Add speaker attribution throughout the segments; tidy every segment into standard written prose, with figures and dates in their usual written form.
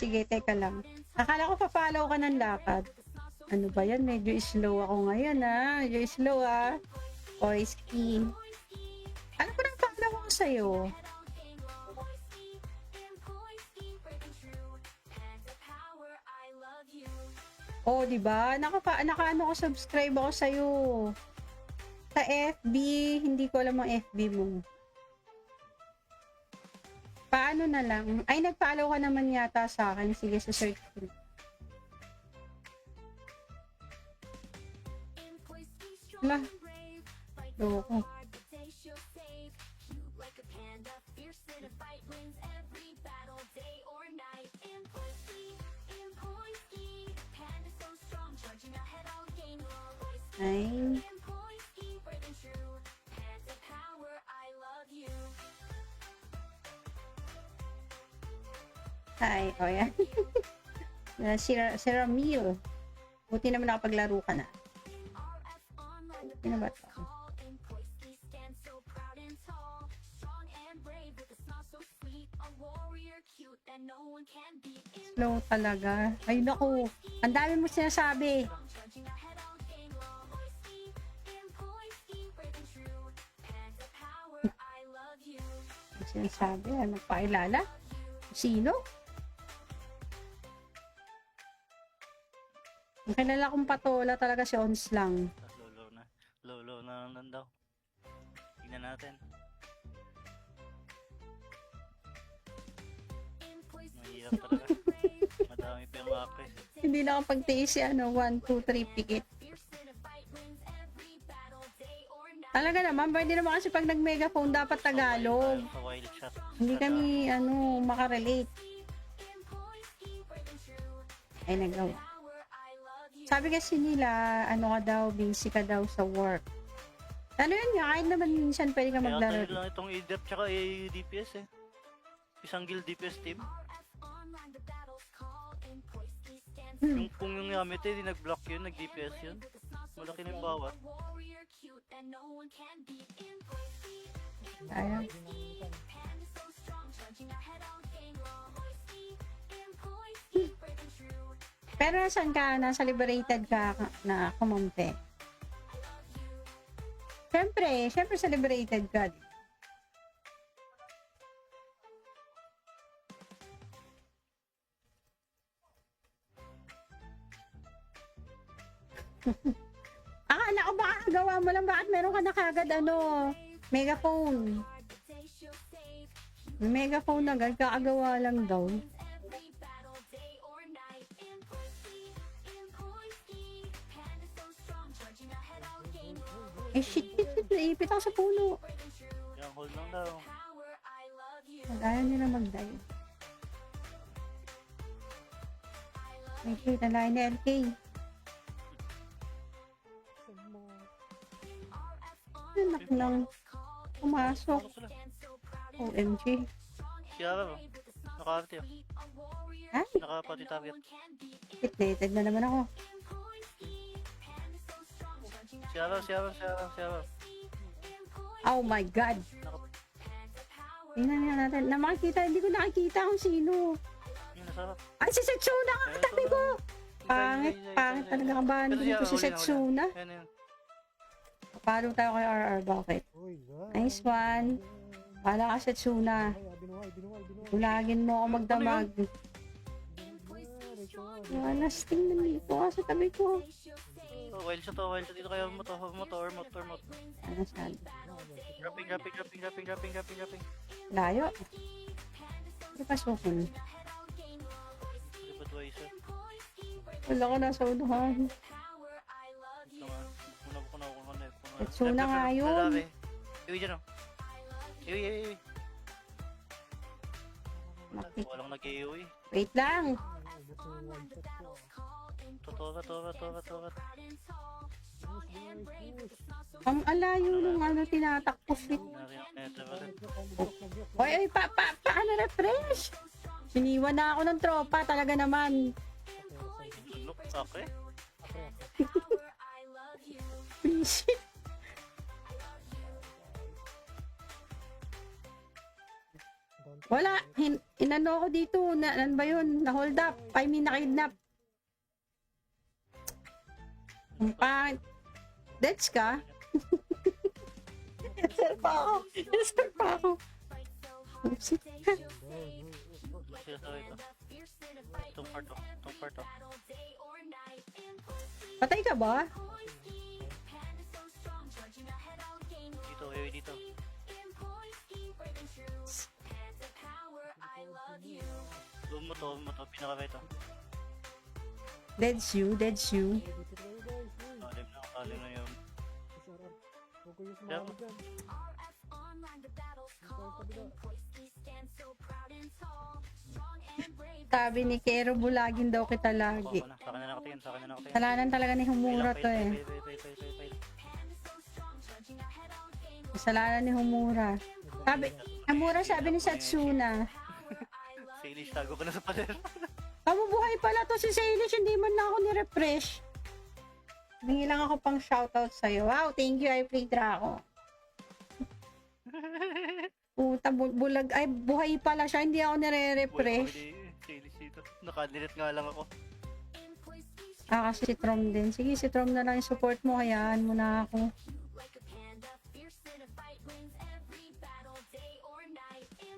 Speaker 1: Sige, teka lang. Akala ko pa-follow ka ng lakad. Ano ba yan? Medyo slow ako ngayon, ha? Medyo slow, ha? Oiski. Alam ko nang follow ko sa'yo. Oh, di ba? Nakaano ko, subscribe ako sa'yo. Sa FB, hindi ko alam ang FB mo. Paano na lang? Ay, nag-follow ka naman yata sa akin. Sige, sa search ko. Wala. Loko. Ay. Hi, o yan. Si Ramil. Buti naman nakapaglaro ka na. Sino ba ito? Slow talaga. Ay, naku. Ang dami mo sinasabi. Sinasabi, ano pakilala? Sino? Ang kilala kong patola talaga si Ons lang.
Speaker 2: Lolo na lang daw. Tingnan natin. Mahirap talaga. Madami pa yung actress.
Speaker 1: Hindi nakapagtiis si 1, 2, 3 pikit. Talaga naman, pwede naman kasi pag nag-megaphone dapat Tagalog. Hindi kami, makarelate. Ay, nagawa. Sabi kasi nila, ka daw, busy ka daw sa work. Ano yun nga, kahit naman minsan pwede ka maglaro.
Speaker 2: Kaya lang itong EDEP tsaka DPS eh. Isang guild DPS team. Kung yung gamit eh, di nag-block yun, nag-DPS yun. Malaki na yung bawat.
Speaker 1: Ayan. Pero saan ka? Nasa liberated ka na kumampi? Siyempre sa liberated ka. Akala ko baka gawa mo lang, bakit meron ka na kagad megaphone. Megaphone agad, kakagawa lang daw. Eh shit, naipit ako sa puno.
Speaker 2: Yung hold lang daw.
Speaker 1: Ayaw nila mag-dive. Okay, nalain na LK. Anak lang. Pumasok. OMG.
Speaker 2: Siyara ba? Nakakarte yun.
Speaker 1: Ay,
Speaker 2: Nakapati target.
Speaker 1: hitlated na naman ako.
Speaker 2: Siyara.
Speaker 1: Oh my God. Tingnan nga natin. Hindi ko nakikita kung sino.
Speaker 2: Yung nasarap.
Speaker 1: Ay, si Setsuna nga katabi ko. Pangit talaga kabahan ko si Setsuna.
Speaker 2: Yan.
Speaker 1: Paano tayo kay RR? Bakit? Nice one. Pala ka Setsuna. Bulagin mo ako magdamag. Walas, tingnan dito ka sa tabi ko.
Speaker 2: Wild shot dito kayo motor.
Speaker 1: Ano saan?
Speaker 2: Grapping.
Speaker 1: Layo. Hindi pasokon.
Speaker 2: Budweiser.
Speaker 1: Wala ka nasa unahan.
Speaker 2: Ito nga. Kuna.
Speaker 1: Setsuna nga yun.
Speaker 2: Iwi dyan o. Iwi.
Speaker 1: Mati.
Speaker 2: Walang nag-iwi.
Speaker 1: Wait lang.
Speaker 2: Totoo.
Speaker 1: Ang alayo nung tinatakbo fit. Oy, paano refresh? Siniwan na ako ng tropa, talaga naman.
Speaker 2: Look, okay.
Speaker 1: Shit. Wala. Inano ko dito. Ano ba yun? Na-hold up. I mean, na-kidnap. Ang pangit. That's ka? Sir pa ako. Sir pa ako. Oopsie.
Speaker 2: Sila sa ito. Itong part oh. Itong part oh.
Speaker 1: Patay ka ba?
Speaker 2: Dito, dito. Huwag mo to. Pinaka ito.
Speaker 1: Dead's you. Dead's you.
Speaker 2: Kalim na yun. Diyan.
Speaker 1: Sabi ni Kero, bulagin daw kita lagi.
Speaker 2: Sa akin na nakatingin.
Speaker 1: Kasalanan talaga ni Humura to eh. Kasalanan ni Humura. Humura sabi ni Satsuna.
Speaker 2: Salish, tago ko na sa pader.
Speaker 1: Kamubuhay pala to si Salish, hindi man na ako ni-refresh. Hingi lang ako pang shoutout sa'yo. Wow, thank you, I played Draco. Puta, bulag. Ay, buhay pala siya, hindi ako nire-refresh.
Speaker 2: Salish dito. Nakadilit nga lang ako.
Speaker 1: Kasi si Trom din. Sige, si Trom na lang yung support mo, hayaan mo na ako.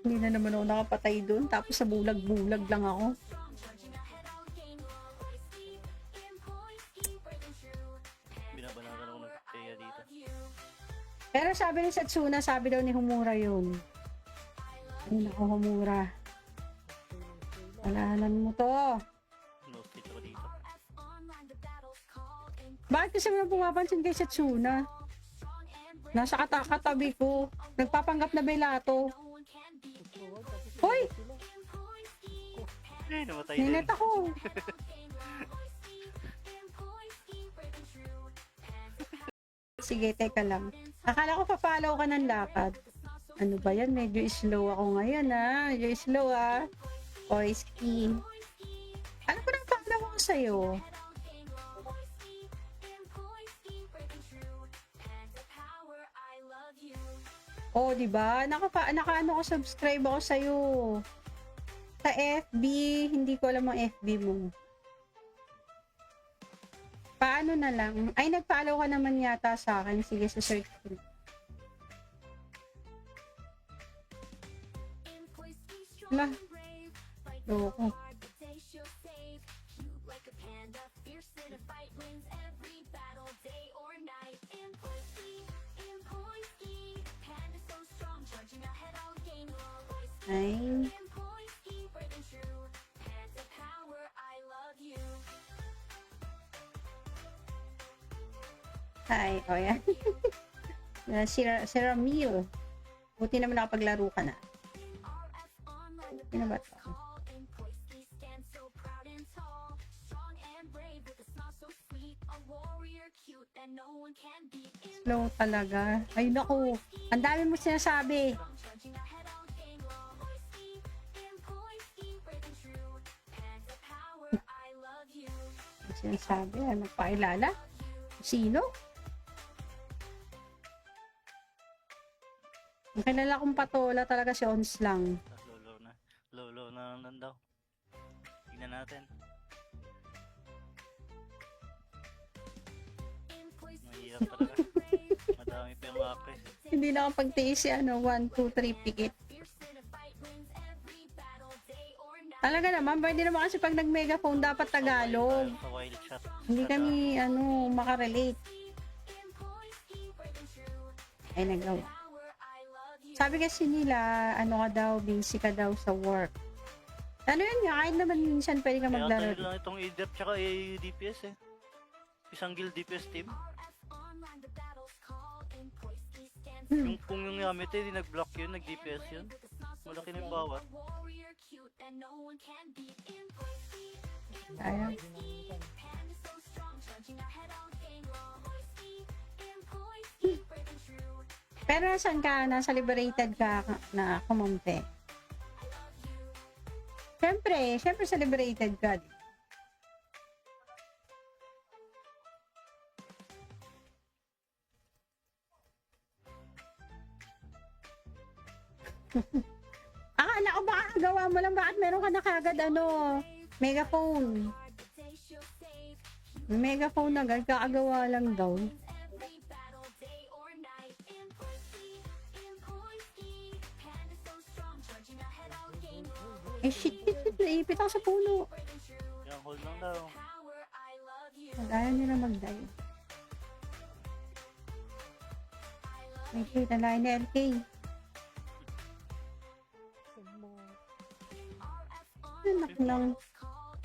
Speaker 1: Hindi na naman ako nakapatay doon. Tapos sa bulag-bulag lang ako.
Speaker 2: Binabanatan ako ng Teya dito.
Speaker 1: Pero sabi ni Satsuna, sabi daw ni Humura yun. Ay, naku, Humura. Alahanan mo to.
Speaker 2: No switch ako dito.
Speaker 1: Bakit kasi mo pumapansin kay Satsuna? Nasa katabi ko. Nagpapanggap na belato. Hoy!
Speaker 2: Namatay din.
Speaker 1: Ninet ako. Sige, teka lang. Akala ko pa-follow ka ng lakad. Ano ba yan? Medyo slow ako ngayon Medyo slow Oiski. Ano ko nang follow ko sa'yo? Oh, di ba? Nakaano ko, subscribe ako sa'yo. Sa FB, hindi ko alam ang FB mo. Paano na lang? Ay, nag-follow ka naman yata sa akin. Sige, sa search ko. Wala. Loko. Ay. Hi, oh yan. Si Ramil. Buti naman nakapaglaro ka na. Ano ba ito? Slow talaga. Ay naku, ang dami mo sinasabi. Sinasabi, magpakilala? Sino? Ang kilala kong patola talaga si Ons lang.
Speaker 2: Low na lang daw. Tingnan natin. Mahirap talaga. Madami pa yung mga press.
Speaker 1: Hindi na ako pagtiis si 1, 2, 3 pikit. Talaga naman, pwede naman kasi pag nag-megaphone dapat Tagalog.
Speaker 2: Sa wild shot.
Speaker 1: Hindi kami, makarelate. Ay, nagawa. Sabi kasi nila, ka daw, busy ka daw sa work. Ano yun nga, kahit naman minsan pwede ka maglaro.
Speaker 2: Kaya lang itong ADEP tsaka DPS eh. Isang guild DPS team. Kung yung gamit di nag-block yun, nag-DPS yun. Malaki na yung bawat.
Speaker 1: Kaya. Pero saan ka? Nasa liberated ka na kumampi? Siyempre sa liberated ka. Akala naku, baka gawa mo lang. Bakit meron ka na kagad, megaphone? Megaphone agad, kakagawa lang daw. Shit, naipit ako sa puno.
Speaker 2: Yung hold lang daw.
Speaker 1: Ayaw nila mag-dive. Okay, nalain ni LK. Anak nang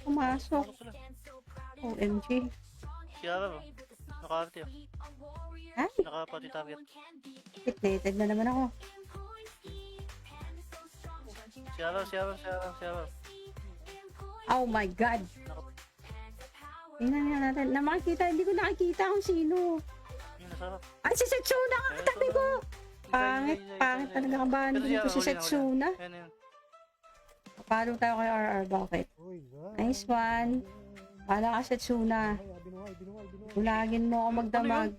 Speaker 1: pumasok.
Speaker 2: Ano sila?
Speaker 1: OMG.
Speaker 2: Siyara ba? Naka-arte ah.
Speaker 1: Ay,
Speaker 2: Naka-pati target.
Speaker 1: hitlated na naman ako.
Speaker 2: Siyara.
Speaker 1: Oh my God. Tingnan nga natin. Na makikita, hindi ko nakikita kung sino.
Speaker 2: Yung nasarap.
Speaker 1: Ay, si Setsuna nga katabi ko. Pangit talaga kabahan dito si Setsuna.
Speaker 2: Yan.
Speaker 1: Palo tayo kay RR, bakit? Nice one. Pala ka Setsuna. Ulagin mo ako magdamag.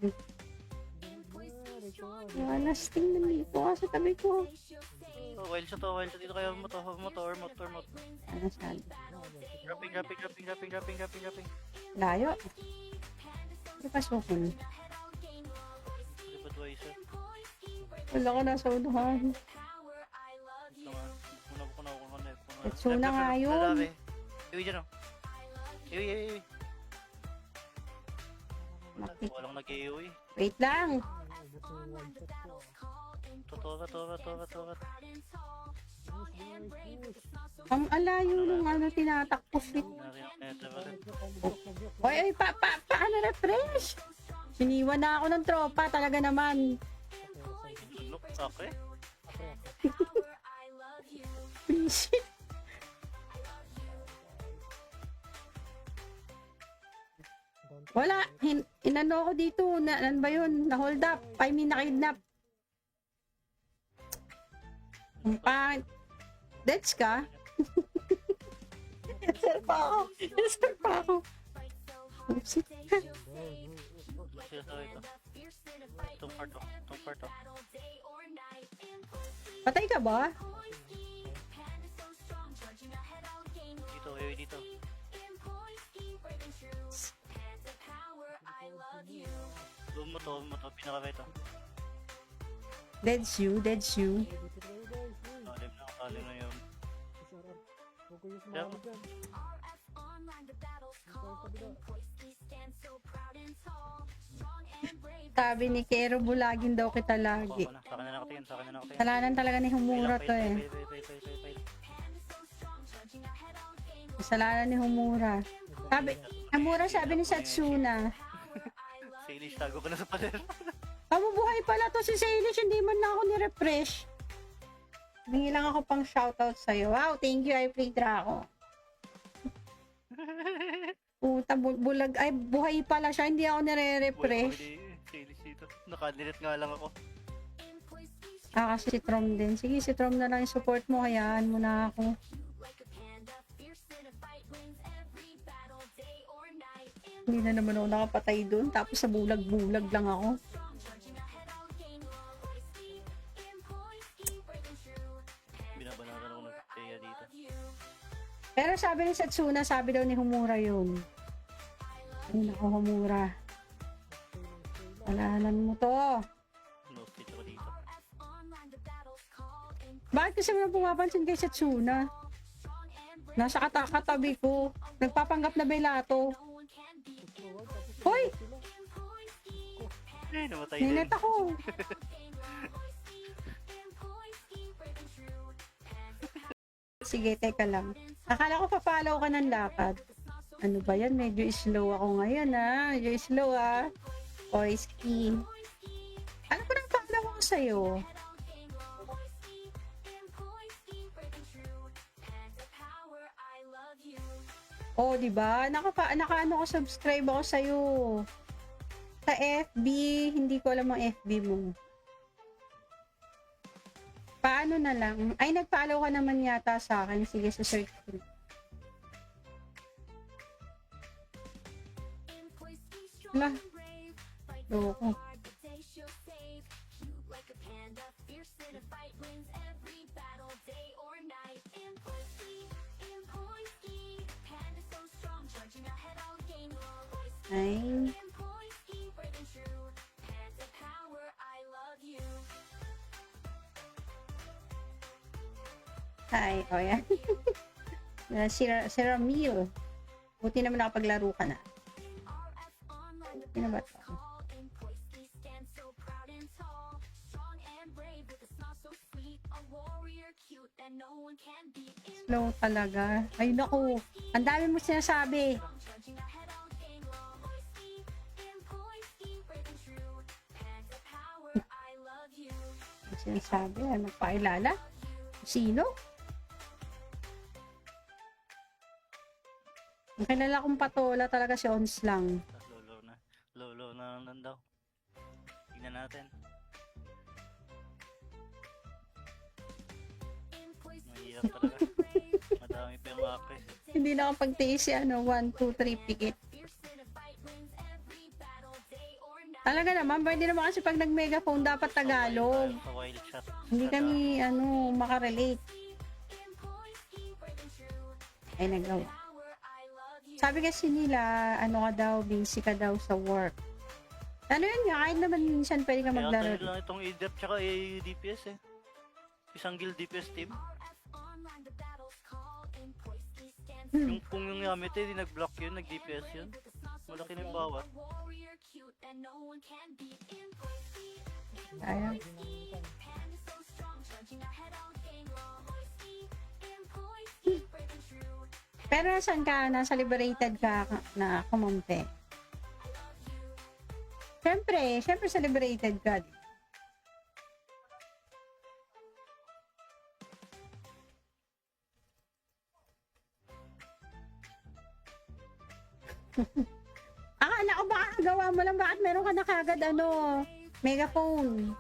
Speaker 1: Wala, tingnan dito ka sa tabi ko.
Speaker 2: Wild shot dito kayo. Motor.
Speaker 1: Ano sabi?
Speaker 2: Grapping.
Speaker 1: Layo. Hindi pa sukon.
Speaker 2: Budweiser.
Speaker 1: Wala ko nasa unahan. Setsuna nga yun.
Speaker 2: Iwi dyan o. Iwi.
Speaker 1: Makik-
Speaker 2: Walang nag-iwi.
Speaker 1: Wait lang.
Speaker 2: Totoo.
Speaker 1: Ang alayo nung tinatakbo fit. Oy, paano refresh? Siniwan na ako ng tropa, talaga naman.
Speaker 2: Look, okay.
Speaker 1: Please. Wala, inano ko dito, ano ba yun, na-hold up, na-kidnap. Ang pangit. Deads ka? Sir pa ako. Oopsie.
Speaker 2: Siya sa ito. Itong part to.
Speaker 1: Patay ka ba?
Speaker 2: Dito, iwi dito. Doon mo to, pinaka ito.
Speaker 1: Deads you.
Speaker 2: Kalim na yun. Diyan.
Speaker 1: Sabi ni Kero, bulagin daw kita lagi.
Speaker 2: Sa akin na nakatingin.
Speaker 1: Kasalanan talaga ni Humura to eh. Kasalanan ni Humura. Sabi ni Setsuna.
Speaker 2: Salish, tago ka na sa pader.
Speaker 1: Mabubuhay pala to si Salish, hindi man na ako ni-refresh. Hingi lang ako pang shoutout sa'yo. Wow, thank you, I played Draco. Puta, bulag. Ay, buhay pala siya, hindi ako nire-refresh.
Speaker 2: Salish dito. Nakadilit nga lang ako.
Speaker 1: Kasi si Trom din. Sige, si Trom na lang yung support mo, hayaan mo na ako. Hindi na naman ako nakapatay doon. Tapos sa bulag-bulag lang ako.
Speaker 2: Binabanatan ako ng Teya dito.
Speaker 1: Pero sabi ni Setsuna, sabi daw ni Humura yun. Ay, naku, Humura. Alalan mo to.
Speaker 2: No stitch ako dito.
Speaker 1: Bakit kasi mo pumapansin kay Setsuna? Nasa katabi ko. Nagpapanggap na belato. Hoy!
Speaker 2: Namatay din.
Speaker 1: Ninet ako. Sige, teka lang. Akala ko pa-follow ka ng lakad. Ano ba yan? Medyo slow ako ngayon, Medyo slow, Oy, ski. Ano ko nang follow ako sa'yo? Oh, di ba? Nakaano ko, subscribe ako sa'yo. Sa FB, hindi ko alam ang FB mo. Paano na lang? Ay, nag-follow ka naman yata sa akin. Sige, sa search ko. Wala. Loko. Ay. Hi, o yan. Si Ramil. Buti naman nakapaglaro ka na. Sino ba to? Slow talaga. Ay, naku. Ang dami mo sinasabi. Ang sinasabi? Ano pakilala? Sino? Ang kilala kong patola talaga si Ons lang.
Speaker 2: Low na. Low na lang daw. Tingnan natin. Mahirap talaga. Madami pa yung actress.
Speaker 1: Hindi nakapagtiis si 1, 2, 3 pikit. Talaga naman, pwede naman kasi pag nag-megaphone dapat Tagalog.
Speaker 2: Sa wild shot.
Speaker 1: Hindi kami, makarelate. Ay, nagawa. Sabi kasi nila, ka daw, busy ka daw sa work. Ano yun nga, kahit naman minsan pwede ka
Speaker 2: Kaya
Speaker 1: maglaro.
Speaker 2: tayo lang itong ADEP tsaka DPS eh. Isang guild DPS team. Kung yung gamit eh, di nag-block yun, nag-DPS yun. Malaki na yung bawat.
Speaker 1: Ayaw. Pero saan ka? Nasa liberated ka na kumampi? Siyempre sa liberated ka. Akala ko baka gawa mo lang, bakit meron ka na kagad megaphone.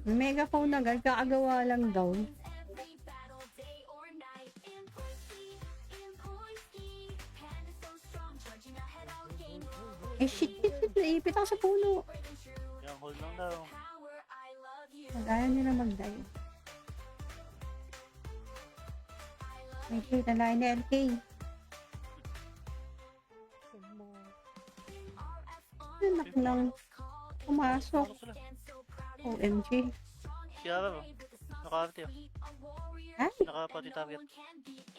Speaker 1: Megaphone na agad, kakagawa lang daw. Eh shit, naipit ako sa puno.
Speaker 2: Kaya hold lang daw.
Speaker 1: Ayaw nyo na mag-dive. May cute na line ni LK. Anak lang. Pumasok. OMG.
Speaker 2: Siya ba? Nakakati oh.
Speaker 1: Ay,
Speaker 2: Nakapati target.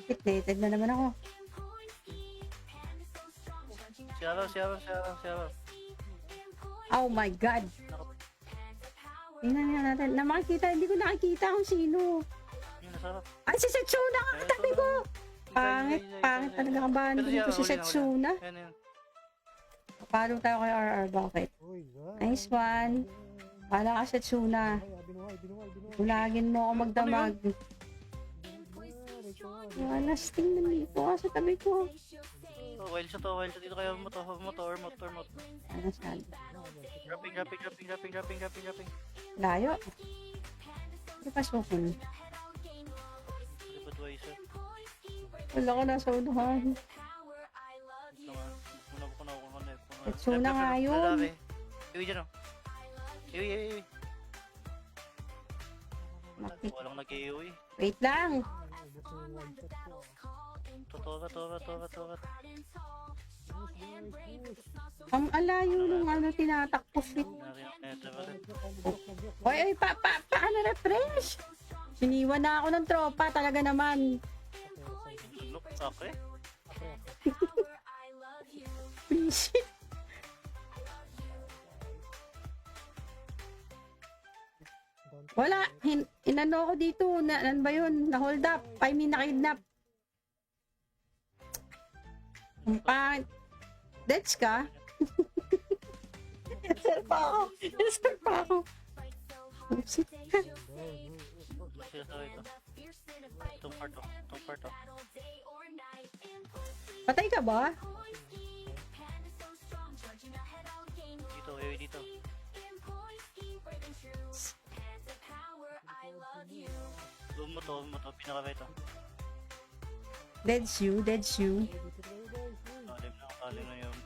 Speaker 1: fitnated na naman ako.
Speaker 2: Siya ba?
Speaker 1: Oh my God. Tingnan nga natin. Na makikita, hindi ko nakikita kung sino.
Speaker 2: Yun, nasarap.
Speaker 1: Ay, si Setsuna nga katabi ko. Pangit talaga kabahan ko dito si Setsuna.
Speaker 2: Yan.
Speaker 1: Palo tayo kay RR, bakit? Nice one. Pala ka Setsuna. Ulagin mo ako magdamag. Walas, tingnan dito ka sa tabi ko.
Speaker 2: Wild shot dito kayo motor.
Speaker 1: Ano saan?
Speaker 2: Dropping.
Speaker 1: Layo. Hindi pasukin.
Speaker 2: Budweiser.
Speaker 1: Wala ka nasa unahan. Setsuna nga yun.
Speaker 2: Iwi dyan o. Iwi.
Speaker 1: Maki-
Speaker 2: Walang nag-iwi.
Speaker 1: Wait lang.
Speaker 2: Totoo.
Speaker 1: Ang alayo nung tinatakbo fit. Oy, paano refresh? Siniwan na ako ng tropa, talaga naman.
Speaker 2: Look, okay.
Speaker 1: Visit. Wala, inano ko dito, ano ba yun? Na-hold up, I mean na-kidnap. Ang pangit. Deads ka? Sir pa ako. Oops.
Speaker 2: Itong part oh.
Speaker 1: Patay ka ba?
Speaker 2: Dito. Boom mo to, pinaka ito.
Speaker 1: Deads you.
Speaker 2: Kalim na yun.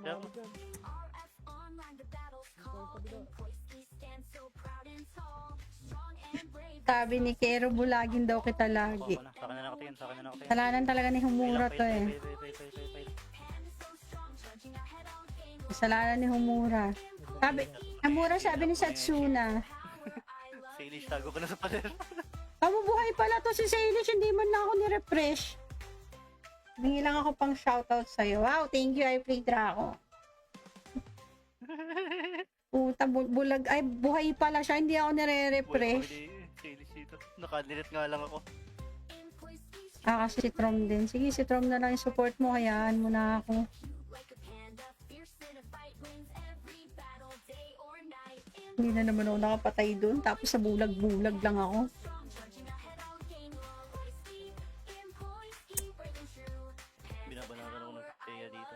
Speaker 2: Diyan.
Speaker 1: Sabi ni Kero, bulagin daw kita lagi.
Speaker 2: Ako na. Sa akin na nakatingin. Sa akin na nakatingin.
Speaker 1: Kasalanan talaga ni Humura to eh. Kasalanan ni Humura. Sabi ni Satsuna.
Speaker 2: Salish, tago ka na sa pader.
Speaker 1: Kamubuhay pala to si Salish, hindi man lang ako ni-refresh. Hingi lang ako pang shoutout sa'yo. Wow, thank you, I played Draco. Puta, bulag. Ay, buhay pala siya, hindi ako nire-refresh.
Speaker 2: Salish dito. Nakadilit nga lang ako.
Speaker 1: Ah, kasi si Trom din. Sige, si Trom na lang yung support mo, hayaan mo na ako. Hindi na naman ako nakapatay doon, tapos sa bulag-bulag lang ako.
Speaker 2: Binabanatan ako ng Teya dito.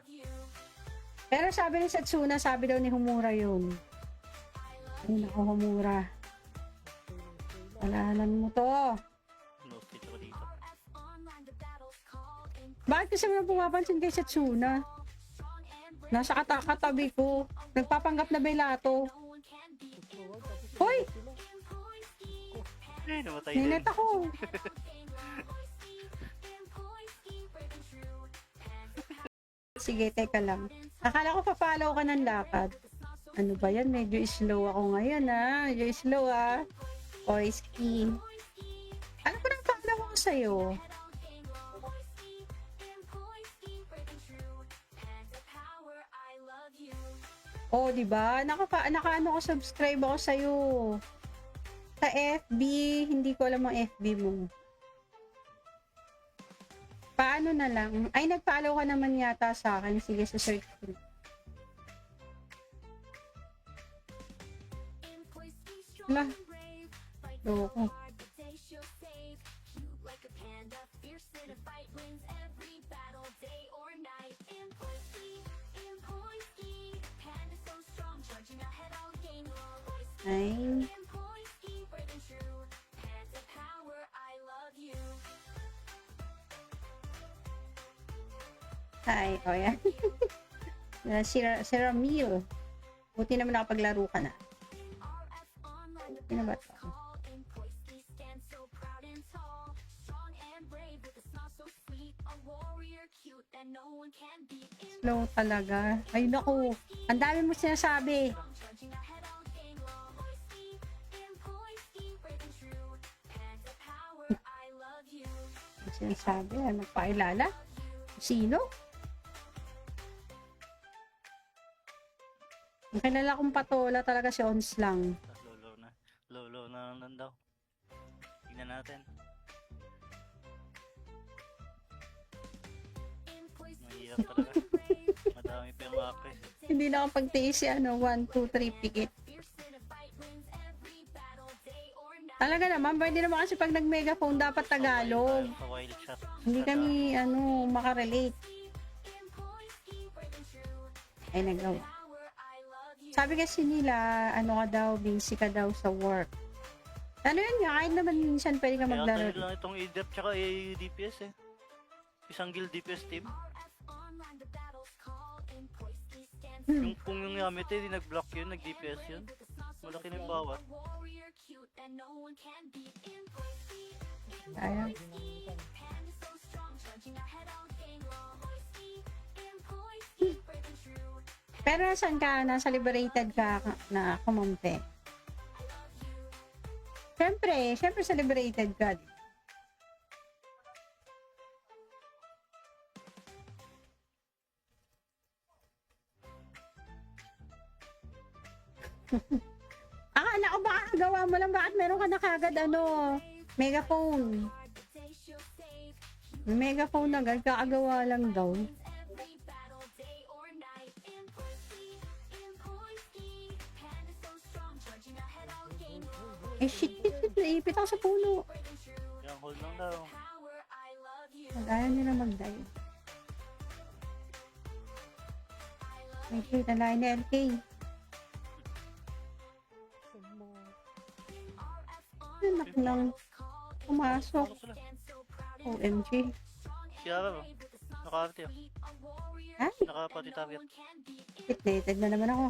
Speaker 1: Pero sabi ni Satsuna, sabi daw ni Humura yun. Ay, naku, Humura. Alanan mo to.
Speaker 2: No stitch ako dito.
Speaker 1: Bakit kasi mo pumapansin kay Satsuna? Nasa katabi ko. Nagpapanggap na belato. Hoy!
Speaker 2: Eh, namatay din.
Speaker 1: Ninet ako. Sige, teka lang. Akala ko pa-follow ka ng lakad. Ano ba yan? Medyo slow ako ngayon ha. Medyo slow ha. Oiski. Ano ko nang follow ko sa'yo? Oh, di ba? Nakaano ko subscribe ako sa Sa FB, hindi ko alam ang FB mo. Paano na lang? Ay, nag-follow ka naman yata sa akin. Sige, sa search ko. Wala. Loko. Ay. Hi, o yan. Si Ramil. Buti naman nakapaglaro ka na. Sino ba ito? Slow talaga. Ay, naku. Ang dami mo sinasabi. Sinasabi, nagpakilala? Sino? Ang kilala kong patola talaga si Ons lang.
Speaker 2: Low na lang daw. Tingnan natin. Mahirap talaga. Madami pa yung actress.
Speaker 1: Hindi na ako pagtiis si 1, 2, 3 pikit. Talaga naman, pwede naman kasi pag nag-megaphone dapat Tagalog.
Speaker 2: Sa wild shot.
Speaker 1: Hindi kami, makarelate. Ay, nagawa. Sabi kasi nila, ka daw, busy ka daw sa work. Ano yun nga, kahit naman minsan pwede ka
Speaker 2: Kaya
Speaker 1: maglaro.
Speaker 2: tayo lang itong EDF tsaka DPS eh. Isang guild DPS team. Kung yung gamit eh, di nag-block yun, nag-DPS yun. Malaki na yung bawat.
Speaker 1: Ayan. Pero saan ka? Nasa liberated ka na kumampi? Siyempre sa liberated ka. Akala ko baka gawa mo lang, bakit meron ka na kagad megaphone. Megaphone agad, kakagawa lang daw. Eh shit, naipit ako sa puno.
Speaker 2: Yung hold lang daw.
Speaker 1: Ayaw nila mag-dive. Okay, nalain na LK. Anak lang. Pumasok. OMG.
Speaker 2: Siyara ba? Nakakarte yun.
Speaker 1: Ay,
Speaker 2: Nakapati target.
Speaker 1: hitlated na naman ako.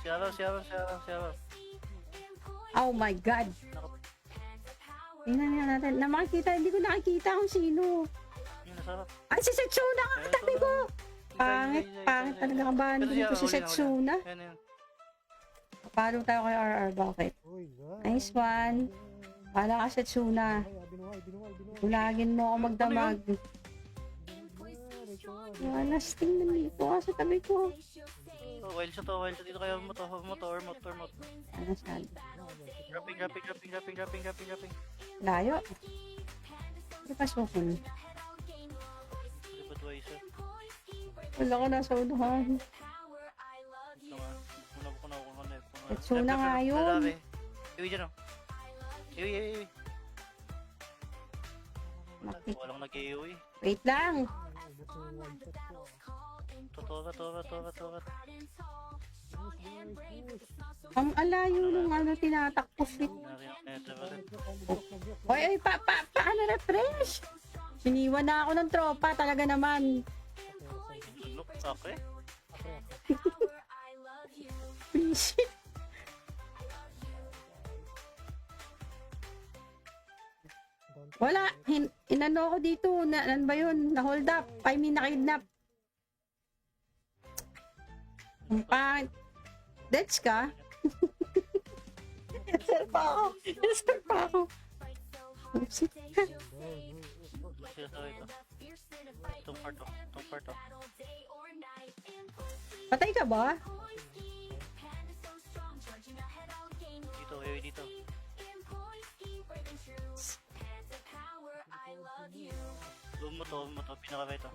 Speaker 2: Siyara.
Speaker 1: Oh my God. Tingnan nga natin. Na makikita, hindi ko nakikita kung sino.
Speaker 2: Yung nasarap.
Speaker 1: Ay, si Setsuna nga katabi ko. Pangit talaga kabanding ko si Setsuna.
Speaker 2: Yan.
Speaker 1: Paano tayo kay RR? Bakit? Nice one. Pala ka Setsuna. Bulagin mo ako magdamag. Walas, tingnan dito ka sa tabi ko.
Speaker 2: Oh, wild shot dito kaya motor.
Speaker 1: Ano saan?
Speaker 2: Dropping.
Speaker 1: Layo. Hindi pa sukun.
Speaker 2: Budweiser.
Speaker 1: Wala ka nasa unahan.
Speaker 2: Ito nga. Kuna.
Speaker 1: Setsuna nga yun.
Speaker 2: Iwi dyan oh. Iwi.
Speaker 1: Maki.
Speaker 2: Walang nag-iwi.
Speaker 1: Wait lang.
Speaker 2: Totoo.
Speaker 1: Ang alayo nung ano tinatakbo fit. Oy, paano refresh? Siniwan na ako ng tropa, talaga naman.
Speaker 2: Look, okay.
Speaker 1: Visit. Wala, inano ko dito, ano ba yun, na-hold up, na-kidnap. Ang pangit. Deads ka? Sir pa ako. Oops.
Speaker 2: Itong part oh.
Speaker 1: Patay ka ba?
Speaker 2: Dito. Bumo to, pinaka ito.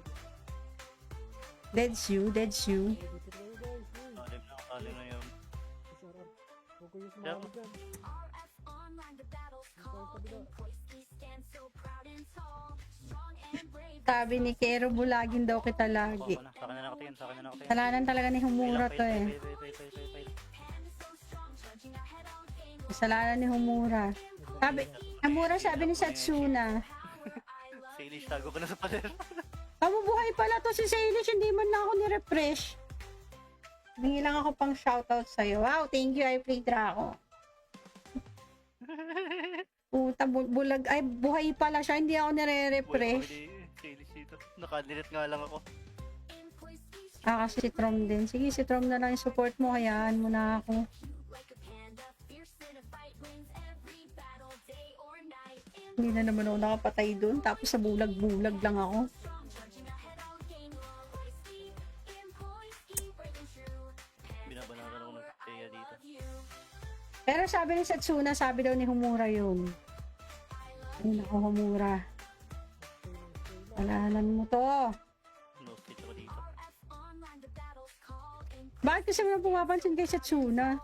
Speaker 1: Deads you.
Speaker 2: Kalim na yun. Diyan.
Speaker 1: Sabi ni Kero, bulagin daw kita lagi.
Speaker 2: Sa kanya na nakatingin.
Speaker 1: Kasalanan talaga ni Humura to eh.
Speaker 2: Fail.
Speaker 1: Kasalanan ni Humura. Sabi ni Setsuna.
Speaker 2: Salish, tago ko na sa pader.
Speaker 1: Mabubuhay pala to si Salish, hindi man na ako ni-refresh. Hingi lang ako pang shoutout sa'yo. Wow, thank you, I played Draco. Puta, bulag. Ay, buhay pala siya, hindi ako nire-refresh.
Speaker 2: Salish dito. Nakadilit nga lang ako.
Speaker 1: Kasi si Trom din. Sige, si Trom na lang yung support mo, hayaan mo na ako. Hindi na naman ako nakapatay doon. Tapos sa bulag-bulag lang ako.
Speaker 2: Binabanagan ako ng Teya dito.
Speaker 1: Pero sabi ni Setsuna, sabi daw ni Humura yun. Ay, naku, Humura. Alalan mo to.
Speaker 2: No pitch ako dito.
Speaker 1: Bakit kasi mo pumapansin kay Setsuna?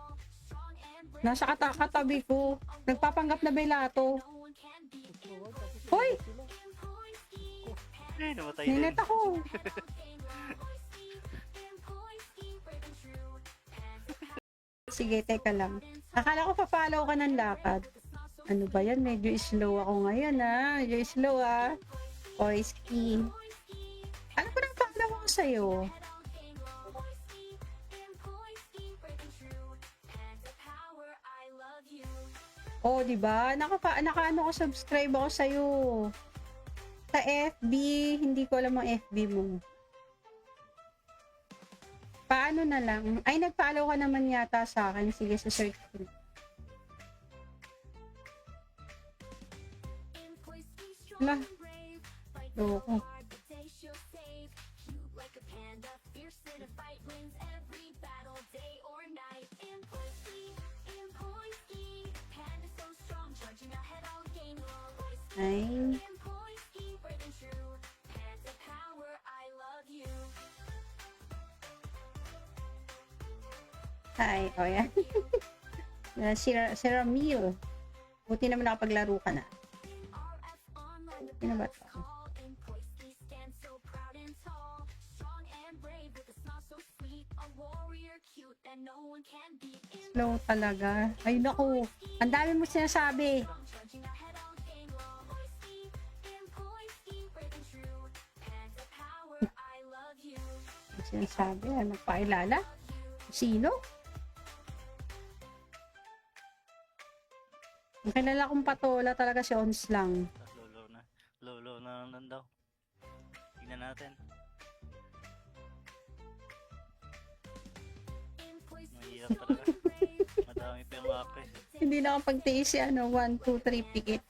Speaker 1: Nasa katabi ko. Nagpapanggap na belato. Hoy!
Speaker 2: Namatay din.
Speaker 1: Ninet ako. Sige, teka lang. Akala ko pa-follow ka ng lakad. Ano ba yan? Medyo slow ako ngayon Medyo slow Oy, ski. Ano ko nang follow ko sa'yo? Oh, di ba? Nakaano ko subscribe ako sa sa FB, hindi ko alam ang FB mo. Paano na lang? Ay, nag-follow ka naman yata sa akin. Sige, sa search ko. Wala. Loko. Ay. Hi, oh yan. Si Ramil. Buti naman nakapaglaro ka na. Sino ba ito? Slow talaga. Ay naku, ang dami mo sinasabi. Sinasabi, magpailala? Sino? Ang kilala kong patola talaga si Ons lang.
Speaker 2: Low na. Low na lang daw. Tingnan natin. Mahirap talaga. Madami pa yung actress.
Speaker 1: Hindi nakapagtiis si 1, 2, 3 pikit.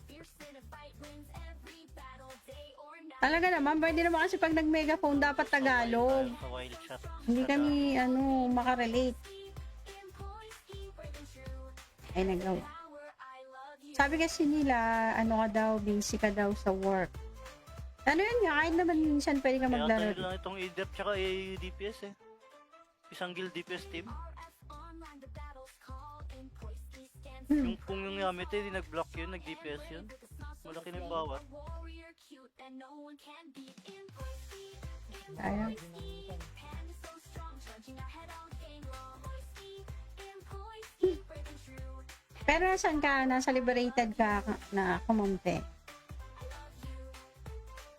Speaker 1: Talaga naman, pwede naman kasi pag nag-megaphone dapat Tagalog.
Speaker 2: Sa wild shot.
Speaker 1: Hindi kami, makarelate. Ay, nagawa. Sabi kasi nila, ka daw, busy ka daw sa work. Ano yun nga, kahit naman minsan pwede ka
Speaker 2: Kaya
Speaker 1: maglaro.
Speaker 2: tayo lang itong EDF tsaka DPS eh. Isang guild DPS team. Kung yung gamit eh, di nag-block yun, nag-DPS yun. Malaki na yung bawat.
Speaker 1: Ayan. Pero saan ka? Nasa liberated ka na kumonte?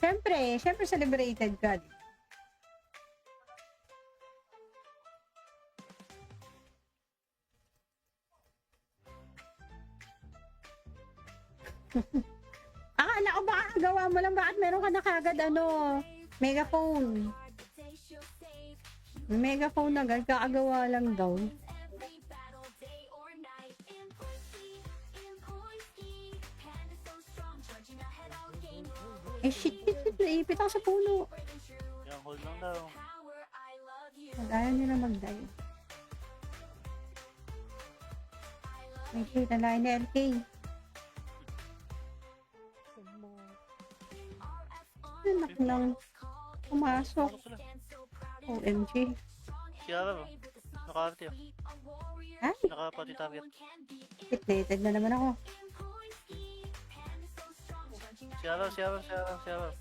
Speaker 1: Siyempre sa liberated ka. Akala ko baka gawa mo lang, bakit meron ka na kagad megaphone. Megaphone agad, kakagawa lang daw. Shit, naipit ako sa puno.
Speaker 2: Yung hold lang daw.
Speaker 1: Ayaw nila mag-dive. May kita na ni LK. Anak nang pumasok.
Speaker 2: Ano sila?
Speaker 1: OMG.
Speaker 2: Siyara ba? Naka-arte oh.
Speaker 1: Ay,
Speaker 2: Naka-pati target.
Speaker 1: hitlated na naman ako.
Speaker 2: Siyara.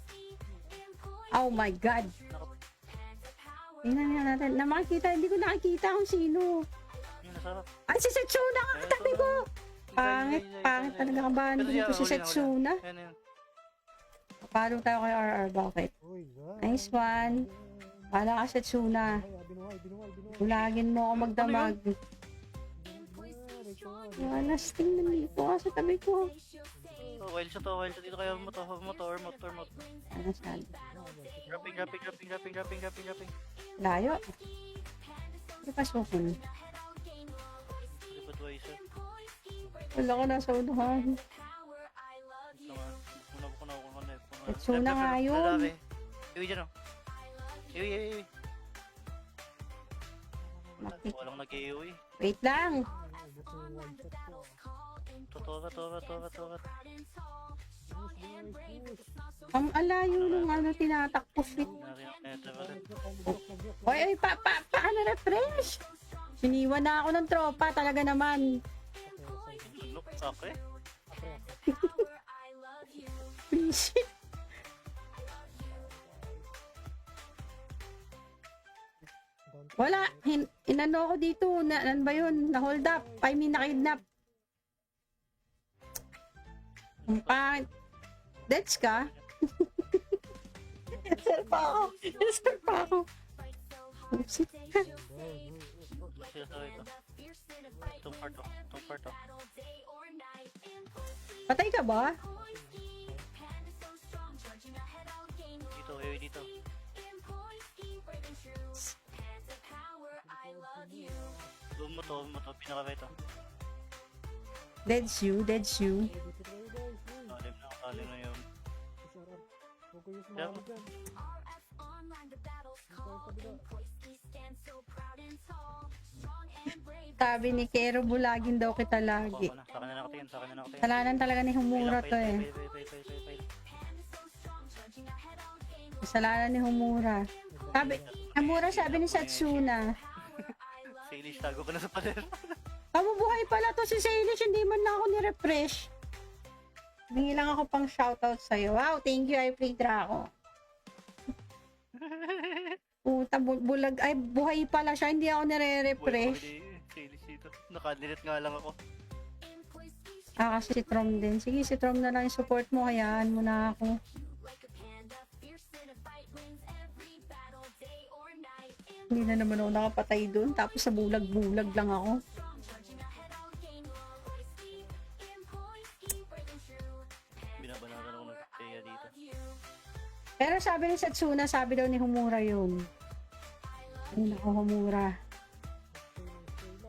Speaker 1: Oh my God. Tingnan nga natin. Hindi ko nakikita kung sino.
Speaker 2: Yung nasarap.
Speaker 1: Ay, si Setsuna nga katabi ko. Pangit talaga kabahan dito si Setsuna.
Speaker 2: Yan.
Speaker 1: Palo tayo kay RR, bakit? Nice one. Pala ka Setsuna. Bulagin mo ako magdamag. Wala, tingnan dito ka sa tabi ko.
Speaker 2: Wild shot dito kayo motor.
Speaker 1: Ano sabi?
Speaker 2: Grapping.
Speaker 1: Layo. Hindi pa sukon.
Speaker 2: Budweiser.
Speaker 1: Wala ko nasa unahan. Setsuna nga yun.
Speaker 2: Iwi dyan o. Iwi.
Speaker 1: Makik-
Speaker 2: Walang nag-iwi.
Speaker 1: Wait lang.
Speaker 2: Totoo.
Speaker 1: Ang alayo nung tinatakbo fit. Oy, paano refresh? Siniwan na ako ng tropa, talaga naman.
Speaker 2: Look, okay.
Speaker 1: Please. Wala, inano ko dito, ano ba yun, na-hold up, na-kidnap. Ang pangit. Deads ka? Sir pa ako. Oopsie.
Speaker 2: Sila sa ito. Itong part oh.
Speaker 1: Patay ka ba?
Speaker 2: Dito, iwi dito. Doon mo to, pinaka ito.
Speaker 1: Deads you.
Speaker 2: Kalim na yun. Diyan.
Speaker 1: Sabi ni Kero, bulagin daw kita lagi.
Speaker 2: Sa akin na nakatingin.
Speaker 1: Kasalanan talaga ni Humura to eh. Kasalanan ni Humura. Sabi ni Satsuna.
Speaker 2: Salish, tago ka na sa pader.
Speaker 1: Mabubuhay pala to si Salish, hindi man na ako ni-refresh. Hingi lang ako pang shoutout sa'yo. Wow, thank you, I played Draco. Puta, bulag. Ay, buhay pala siya, hindi ako nire-refresh.
Speaker 2: Salish dito. Nakadilit nga lang ako.
Speaker 1: Kasi si Trom din. Sige, si Trom na lang yung support mo, hayaan mo na ako. Hindi na naman ako nakapatay doon. Tapos sa bulag-bulag lang ako. Pero sabi ni Setsuna, sabi daw ni Homura yun. Ay, naku, Homura.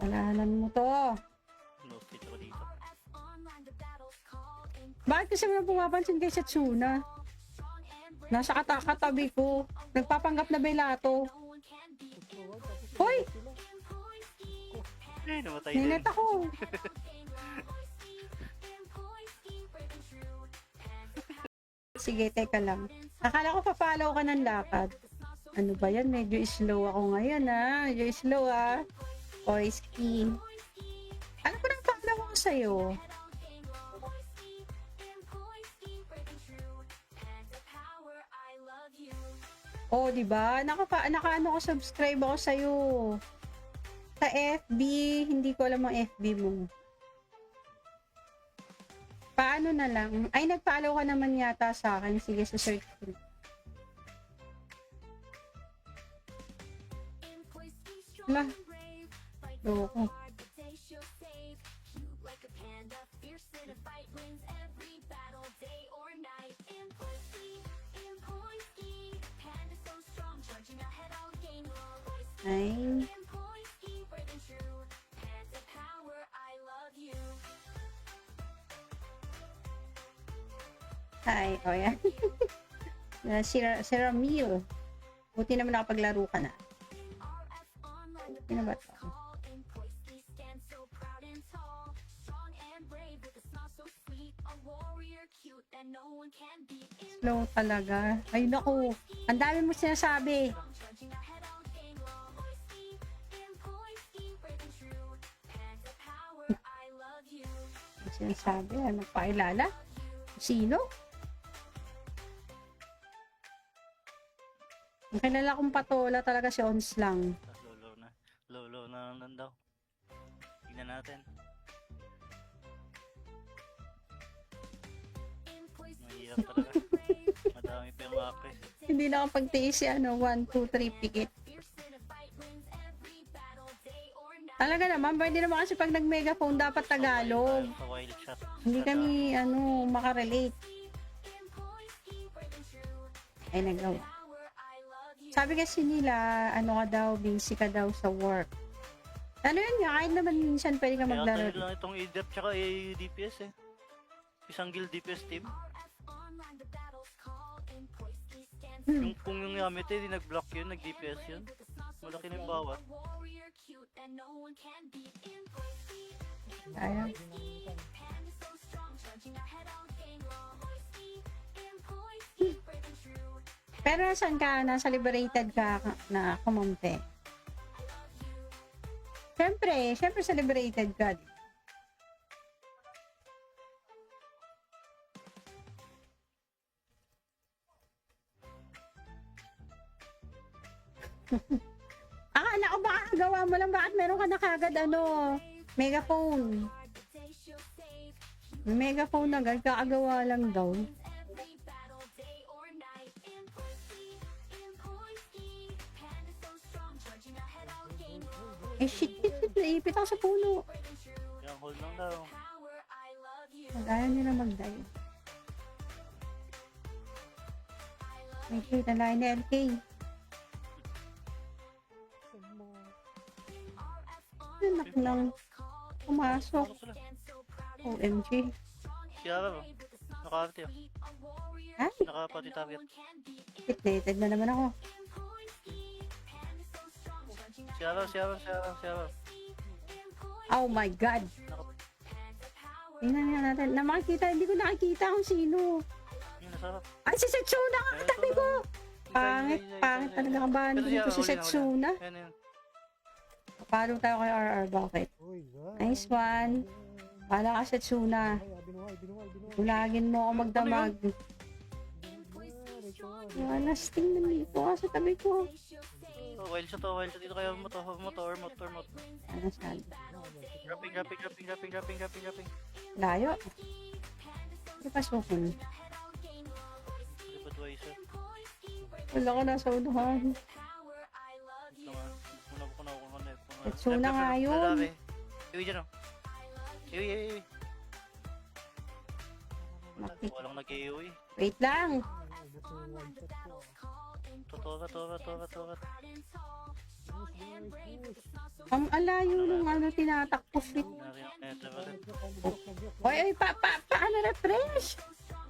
Speaker 1: Alahanan mo to.
Speaker 2: No-fit ako dito.
Speaker 1: Bakit kasi mo pumapansin kay Setsuna? Nasa katabi ko. Nagpapanggap na belato. Hoy!
Speaker 2: Eh, namatay din.
Speaker 1: Ninet ako. Sige, teka lang. Akala ko pa-follow ka ng lakad. Ano ba yan? Medyo slow ako ngayon, ha? Medyo slow, ha? O, ski. Ano ko nang follow ako sa'yo? Oh, di ba? Naka-ano ko, subscribe ako sa'yo. Sa FB, hindi ko alam ang FB mo. Paano na lang? Ay, nag-follow ka naman yata sa akin. Sige, sa search ko. Wala. Loko. Ay. Hi, oh yan. Si Ramil. Buti naman nakapaglaro ka na. Sino ba ito? Slow talaga. Ay, naku. Ang dami mo sinasabi. Ang sinasabi? Ano pakilala? Sino? Ang kilala kong patola talaga si Ons lang.
Speaker 2: Low na. Low na lang daw. Tingnan natin. Mahirap talaga. Madami pa yung actress.
Speaker 1: Hindi nakapagtiis si 1, 2, 3 pikit. Talaga naman, pwede naman kasi pag nag-megaphone dapat Tagalog.
Speaker 2: Sa wild shot.
Speaker 1: Hindi kami, makarelate. Ay, nagawa. Sabi kasi nila, ka daw, busy ka daw sa work. Ano yun nga, kahit naman minsan pwede ka
Speaker 2: Kaya
Speaker 1: maglaro.
Speaker 2: tayo lang itong ADEP tsaka DPS eh. Isang guild DPS team. Kung yung gamit eh, di nag-block yun, nag-DPS yun. Malaki na yung bawat.
Speaker 1: Ayaw. Pero saan ka? Nasa liberated ka na kumampi? Siyempre sa liberated ka. Akala ko baka gawa mo lang, bakit meron ka na kagad megaphone. Megaphone na agad, kakagawa lang daw. Eh shit, naipit ako sa puno.
Speaker 2: Kaya hold lang daw.
Speaker 1: Ayaw nyo na mag-dive. May cute na line na LK. Anak lang. Pumasok. OMG.
Speaker 2: Kaya ba? Nakakati oh.
Speaker 1: Ay,
Speaker 2: Nakapati target.
Speaker 1: fitnated na naman ako.
Speaker 2: Siya.
Speaker 1: Oh my God. Tingnan nga natin. Na makikita, hindi ko nakikita kung sino.
Speaker 2: Yun, nasarap.
Speaker 1: Ay, si Setsuna nga katabi ko. Pangit talaga ang bahan dito si Setsuna.
Speaker 2: Yan.
Speaker 1: Palo tayo kay RR, bakit? Nice one. Pala ka Setsuna. Ulagin mo ako magdamag. Wala, tingnan dito ka sa tabi ko.
Speaker 2: Wild shot dito kayo motor.
Speaker 1: Ano saan?
Speaker 2: Grapping.
Speaker 1: Layo. Hindi pasukin.
Speaker 2: Budweiser.
Speaker 1: Wala ka nasa unahan. Setsuna nga yun.
Speaker 2: Iwi dyan o. Iwi.
Speaker 1: Mati.
Speaker 2: Walang nag-iwi.
Speaker 1: Wait lang.
Speaker 2: Totorat.
Speaker 1: Ang alayo nung ano tinatakbo fit. Oy, paano refresh?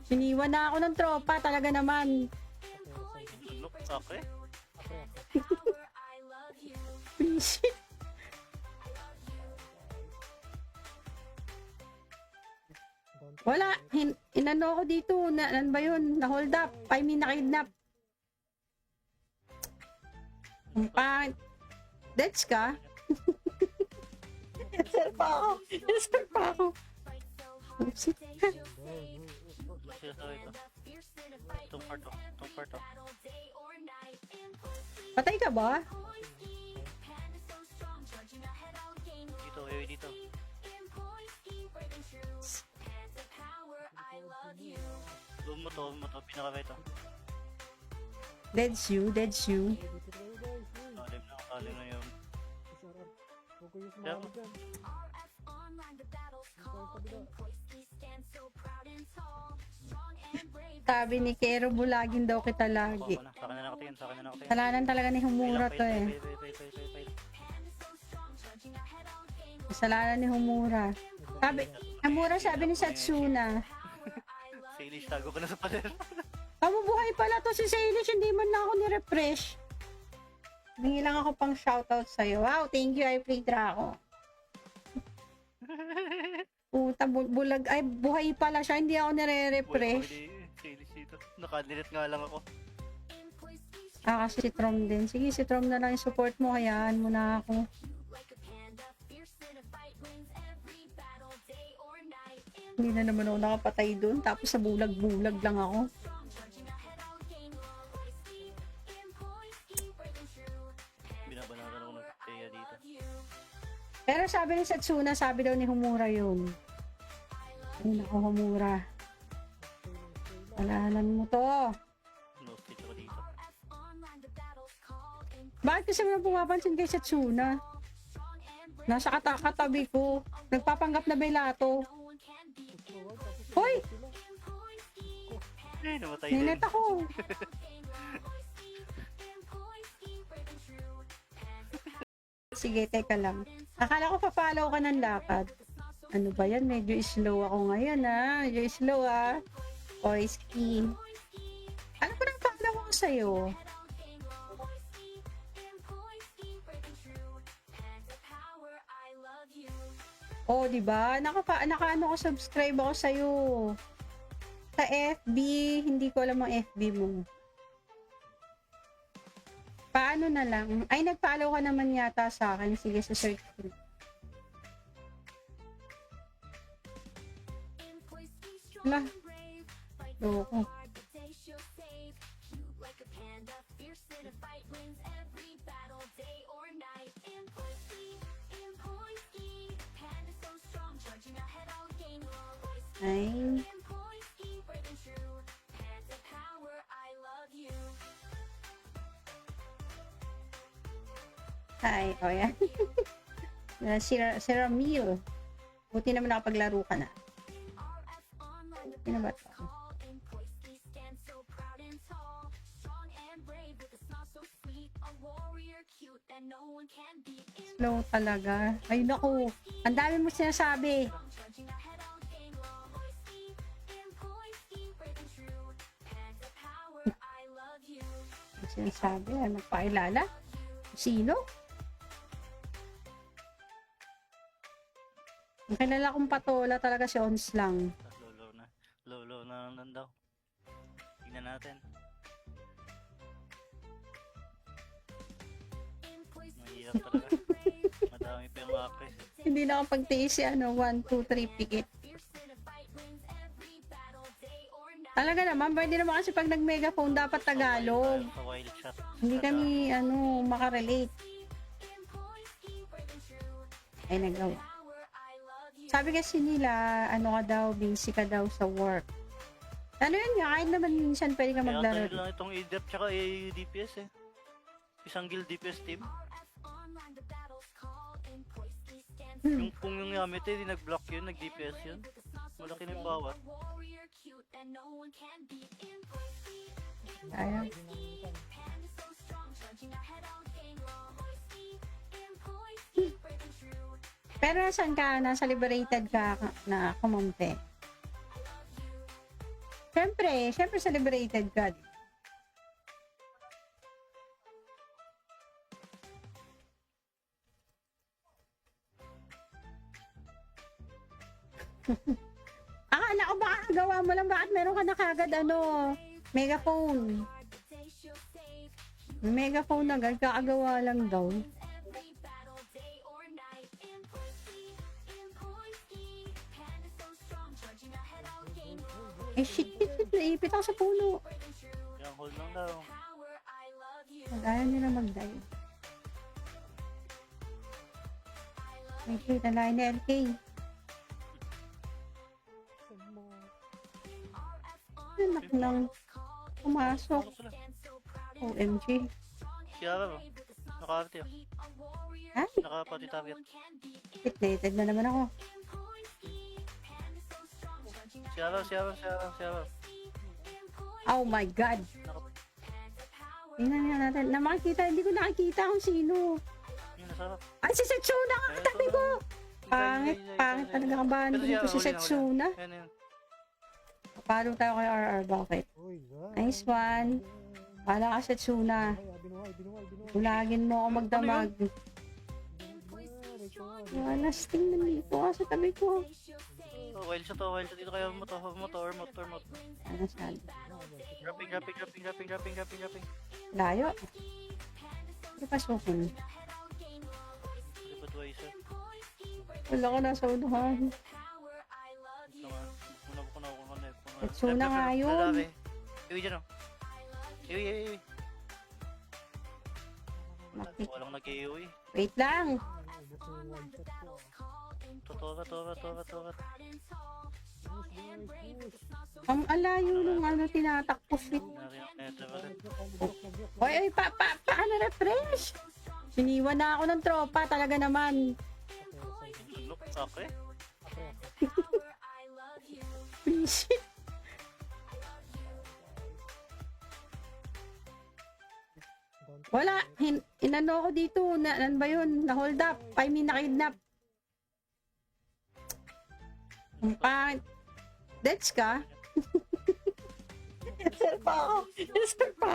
Speaker 1: Siniwan na ako ng tropa, talaga naman.
Speaker 2: Look, okay.
Speaker 1: Shit. Wala, inano ko dito, ano ba yun, na-hold up, I mean, na-kidnap. Ang pangit. Deads ka? Sir pa ako. Sir pa ako. Oops.
Speaker 2: Itong part to.
Speaker 1: Patay ka ba?
Speaker 2: Dito. Doon mo to, pinaka ito.
Speaker 1: Deads you.
Speaker 2: Kalim na yun. Pero,
Speaker 1: Sabi ni Kero, bulagin daw kita lagi.
Speaker 2: sa akin na nakatingin.
Speaker 1: Kasalanan talaga ni Humura to eh. Kasalanan ni Humura. Sabi ni Satsuna.
Speaker 2: Salish, tago ka na sa pader.
Speaker 1: Kamubuhay pala to si Salish, hindi man lang ako ni-refresh. Hingi lang ako pang shoutout sa'yo. Wow, thank you, I played Draco. Puta, bulag. Ay, buhay pala siya, hindi ako nire-refresh.
Speaker 2: Salish dito. Nakadilit nga lang ako.
Speaker 1: Kasi si Trom din. Sige, si Trom na lang yung support mo, hayaan mo na ako. Hindi na naman ako nakapatay doon. Tapos sa bulag-bulag lang ako.
Speaker 2: Binabanatan ako ng Teya dito.
Speaker 1: Pero sabi ni Satsuna, sabi daw ni Humura yun. Ay, naku, Humura. Alalan mo to.
Speaker 2: No stitch ako dito.
Speaker 1: Bakit kasi mo pumapansin kay Satsuna? Nasa katabi ko. Nagpapanggap na belato. Hoy!
Speaker 2: Namatay din.
Speaker 1: Ninet ako. Sige, teka lang. Akala ko pa-follow ka ng lakad. Ano ba yan? Medyo slow ako ngayon ha. Medyo slow ha. Oiski. Ano ko nang follow ko sa'yo? Oh, di ba? Nakaano ko subscribe ako sa Sa FB, hindi ko alam ang FB mo. Paano na lang? Ay, nag-follow ka naman yata sa akin. Sige, sa search ko. Wala. Loko. Ay. Hi, o yan. Si Ramil. Buti naman nakapaglaro ka na. Sino ba ito? Slow talaga. Ay, naku. Ang dami mo sinasabi. Sinasabi, nagpakilala? Sino? Ang kilala kong patola talaga si Ons lang.
Speaker 2: Low na lang daw. Tingnan natin. Mahirap talaga. Madami pa yung actress.
Speaker 1: Hindi nakapagtiis si 1, 2, 3 pikit. Talaga naman, pwede naman kasi pag nag-megaphone dapat Tagalog.
Speaker 2: Sa wild shot.
Speaker 1: Hindi kami, makarelate. Ay, nagawa. Sabi kasi nila, ka daw, busy ka daw sa work. Ano yun nga, kahit naman minsan pwede ka maglaro.
Speaker 2: Kaya lang itong ADEP tsaka DPS eh. Isang guild DPS team. Kung yung gamit di nag-block yun, nag-DPS yun. Malaki na yung bawat.
Speaker 1: Ayan. Pero saan ka? Nasa liberated ka na kumampi? Siyempre sa liberated ka. Akala ko baka gawa mo lang, bakit meron ka na kagad megaphone. Megaphone agad, kakagawa lang daw. Shit, naipit ako sa puno.
Speaker 2: Yung hold lang daw.
Speaker 1: Ayaw nila mag-dive. Okay, nalain na LK. Anak lang. Pumasok.
Speaker 2: Ano sila?
Speaker 1: OMG.
Speaker 2: Siyara ba? Nakakarte yun.
Speaker 1: Ay,
Speaker 2: Nakapati target.
Speaker 1: hitlated na naman ako.
Speaker 2: Siyara.
Speaker 1: Oh my God. Tingnan nga natin. Hindi ko nakikita kung sino.
Speaker 2: Yung nasarap.
Speaker 1: Ay, si Setsuna nga katabi ko. Pangit talaga kabanding ko si Setsuna.
Speaker 2: Yan.
Speaker 1: Palo tayo kay RR, bakit? Nice one. Pala ka Setsuna. Bulagin mo ako magdamag. Walas, tingnan dito ka sa tabi ko.
Speaker 2: Oh, wild shot dito kayo motor.
Speaker 1: Ano saan?
Speaker 2: Dropping.
Speaker 1: Layo. Hindi pasokon.
Speaker 2: Budweiser.
Speaker 1: Wala ka nasa unahan. Setsuna nga yun.
Speaker 2: Iwi dyan o. Iwi.
Speaker 1: Maki.
Speaker 2: Walang nag-iwi.
Speaker 1: Wait lang.
Speaker 2: Totorat.
Speaker 1: Ang alayo nung tinatakbo fit. Oy, paano refresh? Siniwan na ako ng tropa, talaga naman.
Speaker 2: Look, okay.
Speaker 1: Shit. Wala, inano ko dito, ano ba yun? Na-hold up, na-kidnap. Ang pangit. Deads ka? Sir pa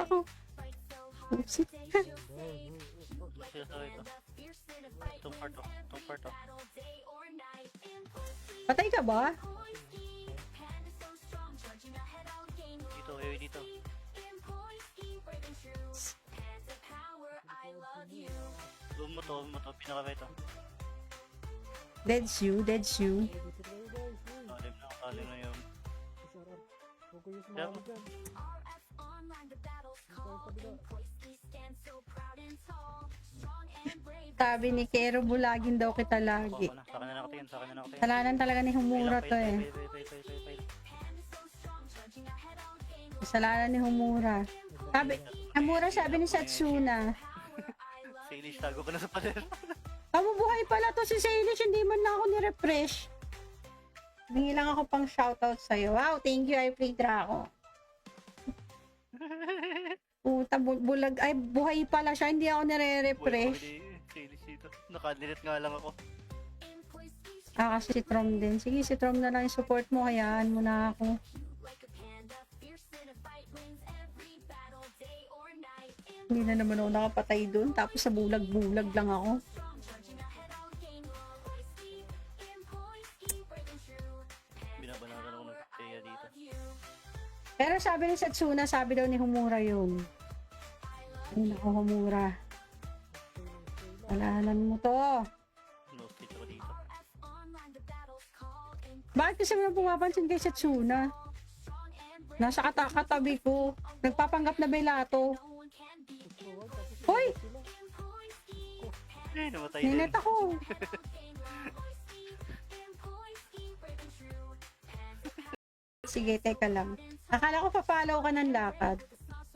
Speaker 1: ako. Oops.
Speaker 2: Itong part o.
Speaker 1: Patay ka ba?
Speaker 2: Dito. Boom mo to, pinaka ito.
Speaker 1: Deads you.
Speaker 2: Alim na yun. Diba?
Speaker 1: Sabi ni Kero, bulagin daw kita lagi.
Speaker 2: Sa kanya nakatingin.
Speaker 1: Kasalanan talaga ni Humura to eh.
Speaker 2: Fail.
Speaker 1: Kasalanan ni Humura. Sabi ni Setsuna.
Speaker 2: Salish, tago ko na sa pader.
Speaker 1: Mabubuhay pala to si Salish, hindi man na ako ni-refresh. Hingi lang ako pang shoutout sa'yo. Wow, thank you, I played Draco. Puta, bulag. Ay, buhay pala siya, hindi ako nire-refresh.
Speaker 2: Salish dito. Nakadilit nga lang ako.
Speaker 1: Kasi si Trom din. Sige, si Trom na lang yung support mo, hayaan mo na ako. Hindi na naman ako nakapatay doon. Tapos sa bulag-bulag lang ako.
Speaker 2: Binabanagan ako ng Teya dito.
Speaker 1: Pero sabi ni Setsuna, sabi daw ni Humura yun. Ay, naku, Humura. Alalan mo to.
Speaker 2: No speech ako dito.
Speaker 1: Bakit kasi mo pumapansin kay Setsuna? Nasa katabi ko. Nagpapanggap na belato. Hoy!
Speaker 2: Namatay din.
Speaker 1: Ninet ako. Sige, teka lang. Akala ko pa-follow ka ng lakad.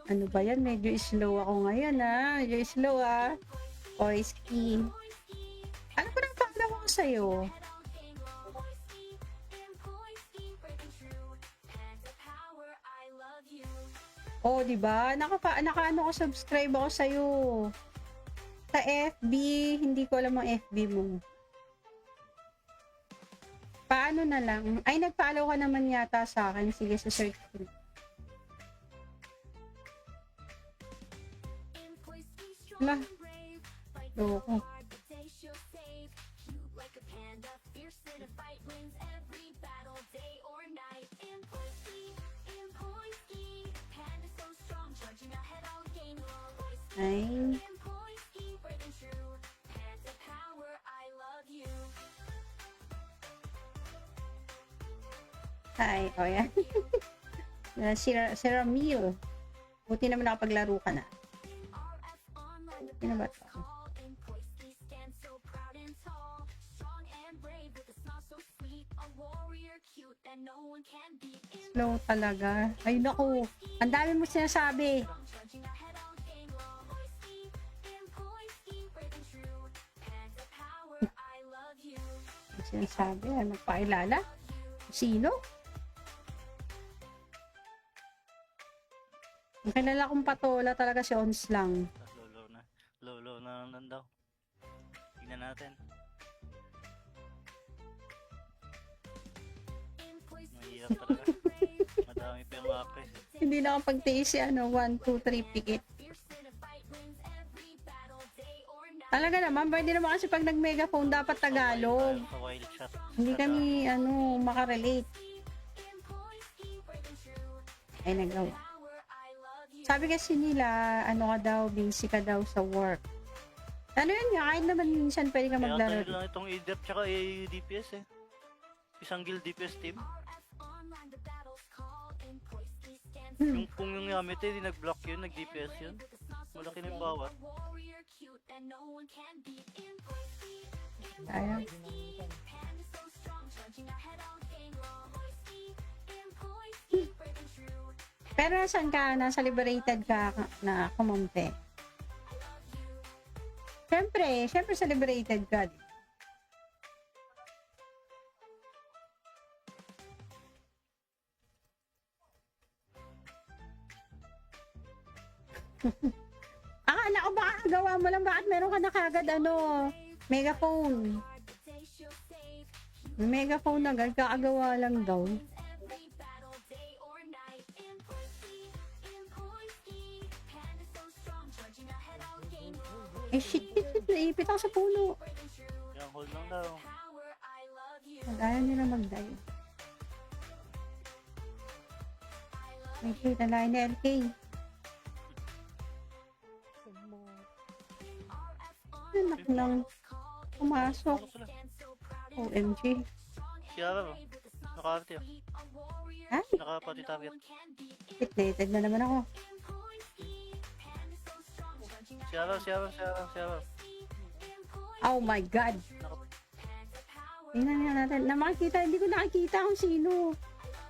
Speaker 1: Ano ba yan? Medyo slow ako ngayon Medyo slow Oiski. Ano ko nang follow ko sa'yo? Oh, di ba? Nakaano ko, subscribe ako sa'yo. Sa FB, hindi ko alam ang FB mo. Paano na lang? Ay, nag-follow ka naman yata sa akin. Sige, sa search ko. Wala. Loko. Ay. Hi. Oh, yan. Si Ramil. Buti naman nakapaglaro ka na. Sino ba ito? Slow talaga. Ay, naku. Ang dami mo sinasabi. Ang sinasabi, magpakilala? Sino? Ang kilala kong patola talaga si Ons lang.
Speaker 2: Low na. Low na lang daw. Tingnan natin. Mahirap talaga. Madami pa yung mga press.
Speaker 1: Hindi na akong pagtiis si 1, 2, 3 pikit. Talaga naman, pwede naman kasi pag nag-megaphone dapat Tagalog.
Speaker 2: Sa wild shot.
Speaker 1: Hindi kami, makarelate. Ay, nagawa. Sabi kasi nila, ka daw, busy ka daw sa work. Ano yun nga, kahit naman minsan pwede ka
Speaker 2: Kaya
Speaker 1: maglaro.
Speaker 2: tayo lang itong EDF tsaka DPS eh. Isang guild DPS team. Kung yung gamit eh, di nag-block yun, nag-DPS yun. Malaki na yung bawat.
Speaker 1: Ayan. Pero saan ka? Nasa liberated ka na kumampi? Siyempre sa liberated ka. Akala ko baka gawa mo lang, bakit meron ka na kagad megaphone. Megaphone agad, kakagawa lang daw. Shit, naipit ako sa puno.
Speaker 2: Yung hold lang daw.
Speaker 1: Ayaw nila mag-dive. May kita na ni LK. Anak nang pumasok.
Speaker 2: Ano sila?
Speaker 1: OMG.
Speaker 2: Siyara ba? Naka-RT ah.
Speaker 1: Ha?
Speaker 2: Naka-pati target.
Speaker 1: Hitlated na naman ako.
Speaker 2: Siyara.
Speaker 1: Oh my God. Tingnan nga natin. Hindi ko nakikita kung sino.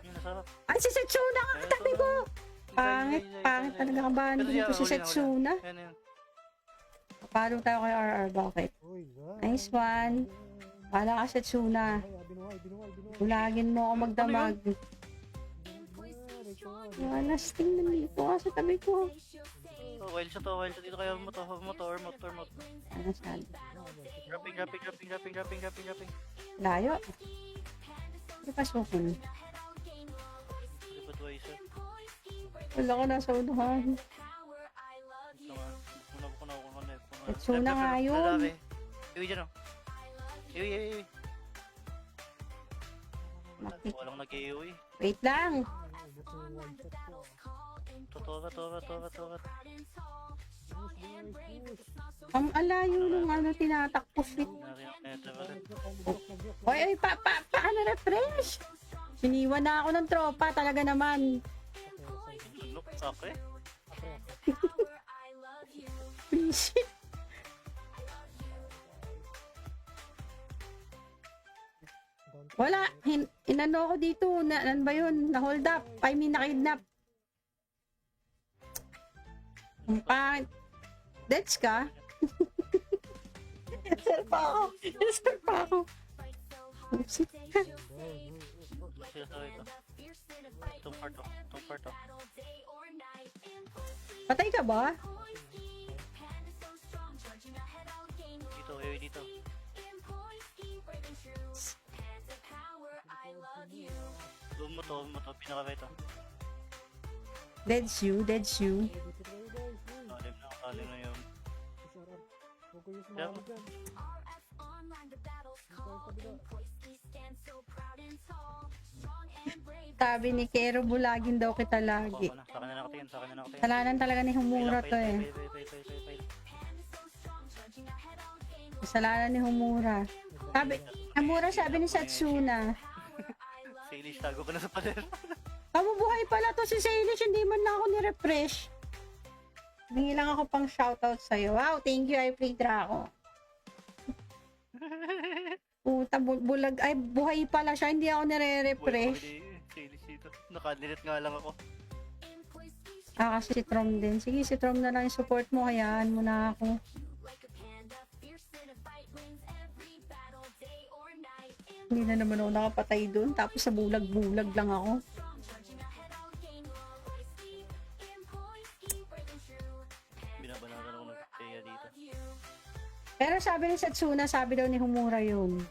Speaker 2: Yung nasarap.
Speaker 1: Ay, si Setsuna nga katabi ko. Pangit talaga ka ba? Hindi ko si Setsuna.
Speaker 2: Yan.
Speaker 1: Palo tayo kay RR. Bakit? Nice one. Pala ka Setsuna. Bulagin mo ako magdamag. Walas, tingnan dito ka sa tabi ko.
Speaker 2: Wild shot dito kayo motor.
Speaker 1: Ano sabi?
Speaker 2: Grapping.
Speaker 1: Layo. Hindi pa sukon.
Speaker 2: Budweiser.
Speaker 1: Wala ko nasa unahan. Setsuna nga yun.
Speaker 2: Iwi dyan o. Iwi.
Speaker 1: Makik-
Speaker 2: Walang nag-iwi.
Speaker 1: Wait lang.
Speaker 2: Totoo.
Speaker 1: Ang alayo nung tinatakpos eh. Oy, paano refresh? Siniwan na ako ng tropa, talaga naman.
Speaker 2: Look, okay.
Speaker 1: Please. Wala, inano ko dito, ano ba yun, na-hold up, na-kidnap. Ang pangit. Deads ka? Sir pa ako. Oopsie.
Speaker 2: Itong part to.
Speaker 1: Patay ka ba?
Speaker 2: Dito, dito. Huwag mo to, pinaka ito.
Speaker 1: Deads you, deads you.
Speaker 2: Kalim na yun. Diyan.
Speaker 1: Sabi ni Kero, bulagin daw kita lagi.
Speaker 2: Ako na, sa akin na nakatingin, sa akin na nakatingin.
Speaker 1: Kasalanan talaga ni Humura to eh. Kasalanan ni Humura. Humura sabi ni Satsuna.
Speaker 2: Salish, tago ka na sa pader.
Speaker 1: Mabubuhay pala to si Salish, hindi man na ako ni-refresh. Hingi lang ako pang shoutout sa'yo. Wow, thank you, I played Draco. Puta, bulag. Ay, buhay pala siya, hindi ako nire-refresh.
Speaker 2: Salish dito. Nakadilit nga lang ako.
Speaker 1: Ah, kasi si Trom din. Sige, si Trom na lang yung support mo. Hayaan mo na ako. Hindi na naman ako nakapatay dun. Tapos sa bulag-bulag lang ako.
Speaker 2: Binabanatan ako ng Teya dito.
Speaker 1: Pero sabi ni Satsuna, sabi daw ni Humura yun.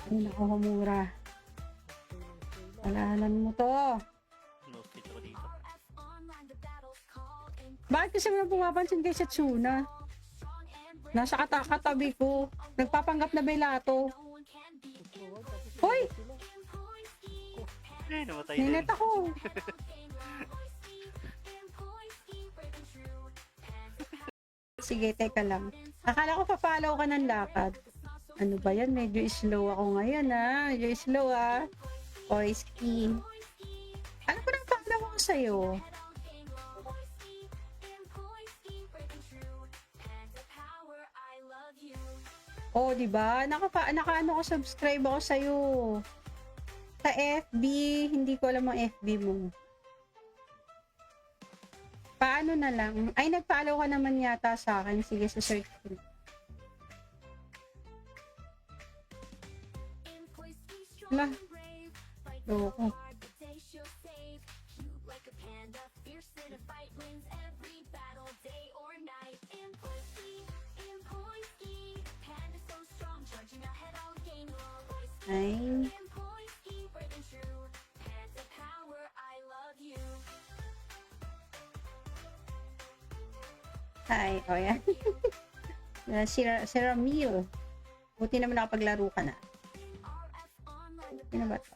Speaker 1: Ay, naku, Humura. Alalan mo to.
Speaker 2: No stitch ako dito.
Speaker 1: Bakit kasi mo pumapansin kay Satsuna? Nasa katabi ko. Nagpapanggap na belato. Hoy!
Speaker 2: Eh, namatay din.
Speaker 1: Ninet ako. Sige, teka lang. Akala ko pa-follow ka ng lakad. Ano ba yan? Medyo slow ako ngayon ah. Medyo slow ah. Oiski. Alam ko nang follow ako sa'yo. Oh, di ba? Naka-ano ko, subscribe ako sa'yo. Sa FB, hindi ko alam ang FB mo. Paano na lang? Ay, nag-follow ka naman yata sa akin. Sige, sa search ko. Wala. Loko. Ay. Hi, oh yan. Si Ramil. Buti naman nakapaglaro ka na. Sino ba ito?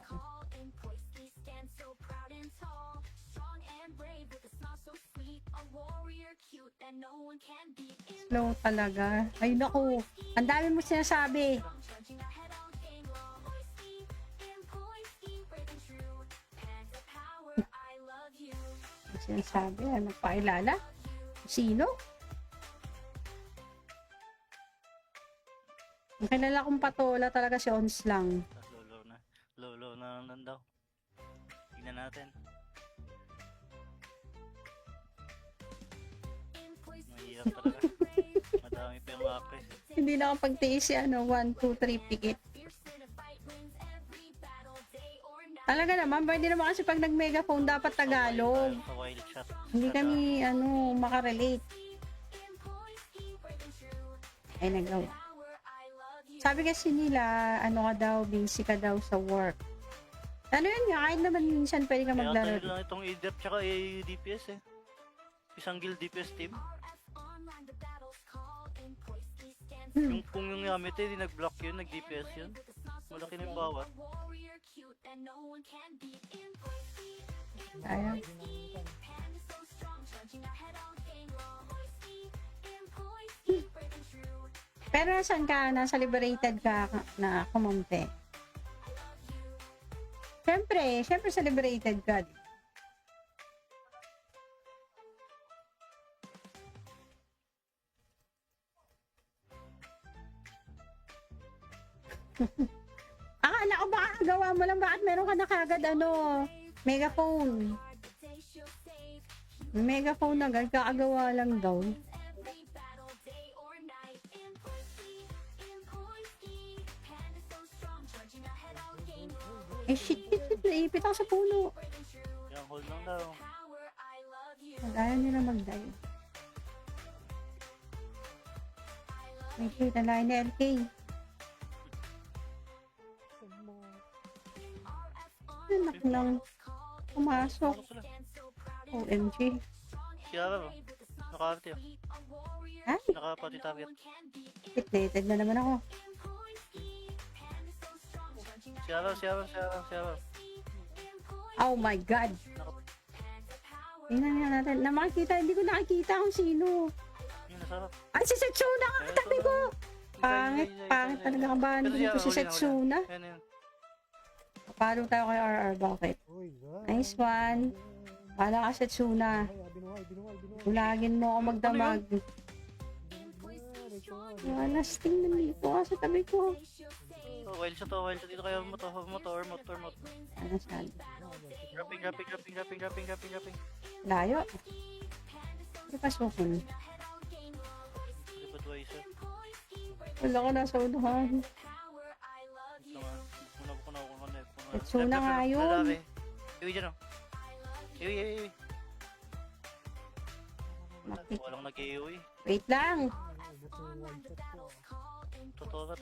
Speaker 1: Slow talaga. Ay naku, ang dami mo sinasabi. Sinasabi, ano pakilala? Sino? Ang kilala kong patola talaga si Ons lang.
Speaker 2: Lolo na lang daw. Tingnan natin. Mahirap talaga. Madami pa yung actress.
Speaker 1: Hindi nakapagtiis si 1, 2, 3 pikit. Talaga naman, pwede naman kasi pag nag-megaphone dapat Tagalog.
Speaker 2: Sa wild shot.
Speaker 1: Hindi kami, makarelate. Ay, nagawa. Sabi kasi nila, ka daw, busy ka daw sa work. Ano yun nga, kahit naman minsan pwede ka maglaro.
Speaker 2: Kaya lang itong ADEP tsaka DPS eh. Isang guild DPS team. Kung yung gamit di nag-block yun, nag-DPS yun. Malaki na yung bawat.
Speaker 1: Ayaw. Pero saan ka? Nasa liberated ka na kumampi? Siyempre sa liberated ka. Akala ko baka gawa mo lang, bakit meron ka na kagad megaphone. Megaphone na agad, kakagawa lang daw. Eh shit, naipit ako sa puno.
Speaker 2: Yung hold lang daw.
Speaker 1: Ayaw nila mag-dive. Okay, nalain ni LK. Anak lang. Pumasok.
Speaker 2: Ano sila?
Speaker 1: OMG.
Speaker 2: Siyara ba? Nakakati ah.
Speaker 1: Ay,
Speaker 2: Nakapati target.
Speaker 1: updated na naman ako.
Speaker 2: Siyara.
Speaker 1: Oh my God. Tingnan nga natin. Na makikita, hindi ko nakikita kung sino.
Speaker 2: Yun, nasarap.
Speaker 1: Ay, si Setsuna nga katabi ko. Pangit talaga kabahan ko dito si Setsuna.
Speaker 2: Yan.
Speaker 1: Palo tayo kay RR, bakit? Nice one. Pala ka Setsuna. Bulagin mo ako magdamag. Wala, tingnan dito ka sa tabi ko.
Speaker 2: Oh, wild shot dito kayo mo to.
Speaker 1: Ano saan?
Speaker 2: Grapping.
Speaker 1: Layo. Hindi pasokon.
Speaker 2: Lipat wiser.
Speaker 1: Wala ka nasa unahan. Setsuna nga yun.
Speaker 2: Iwi dyan o. Iwi.
Speaker 1: Makik-
Speaker 2: Walang nag-iwi.
Speaker 1: Wait lang.
Speaker 2: Totorat.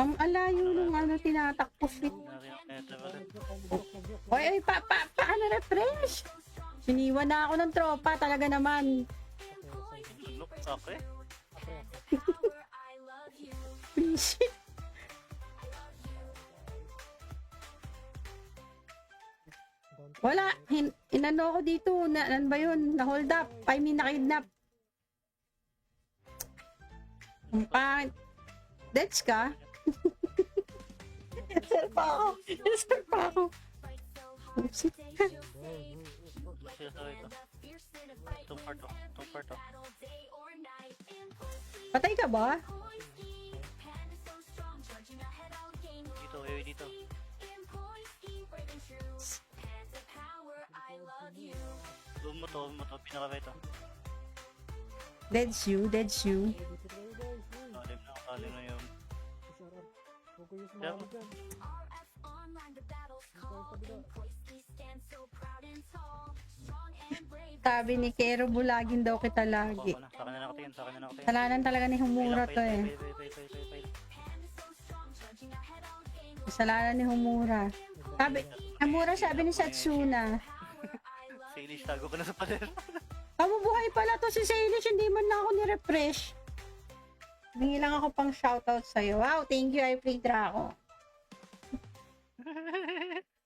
Speaker 1: Ang alayo nung ano tinatakbo fit. Oy, paano refresh? Siniwan na ako ng tropa talaga naman.
Speaker 2: Look, okay.
Speaker 1: Visit. Wala, inano ko dito, ano ba yun, na-hold up, I mean, na-kidnap. Ang pangit. Deads ka? Sir pa ako. Oopsie.
Speaker 2: Itong part oh.
Speaker 1: Patay ka ba?
Speaker 2: Dito. Boom mo to, pinaka-right oh.
Speaker 1: Deads you.
Speaker 2: Kalim na yun. Yan.
Speaker 1: Sabi ni Kero, bulagin daw kita lagi.
Speaker 2: Sa akin na nakatingin.
Speaker 1: Kasalanan talaga ni Humura to eh. Kasalanan ni Humura. Sabi ni Satsuna.
Speaker 2: Salish, tago ka na sa pader.
Speaker 1: Kamubuhay pala to si Salish, hindi man na ako ni-refresh. Hingi lang ako pang shoutout sa'yo. Wow, thank you, I played Draco.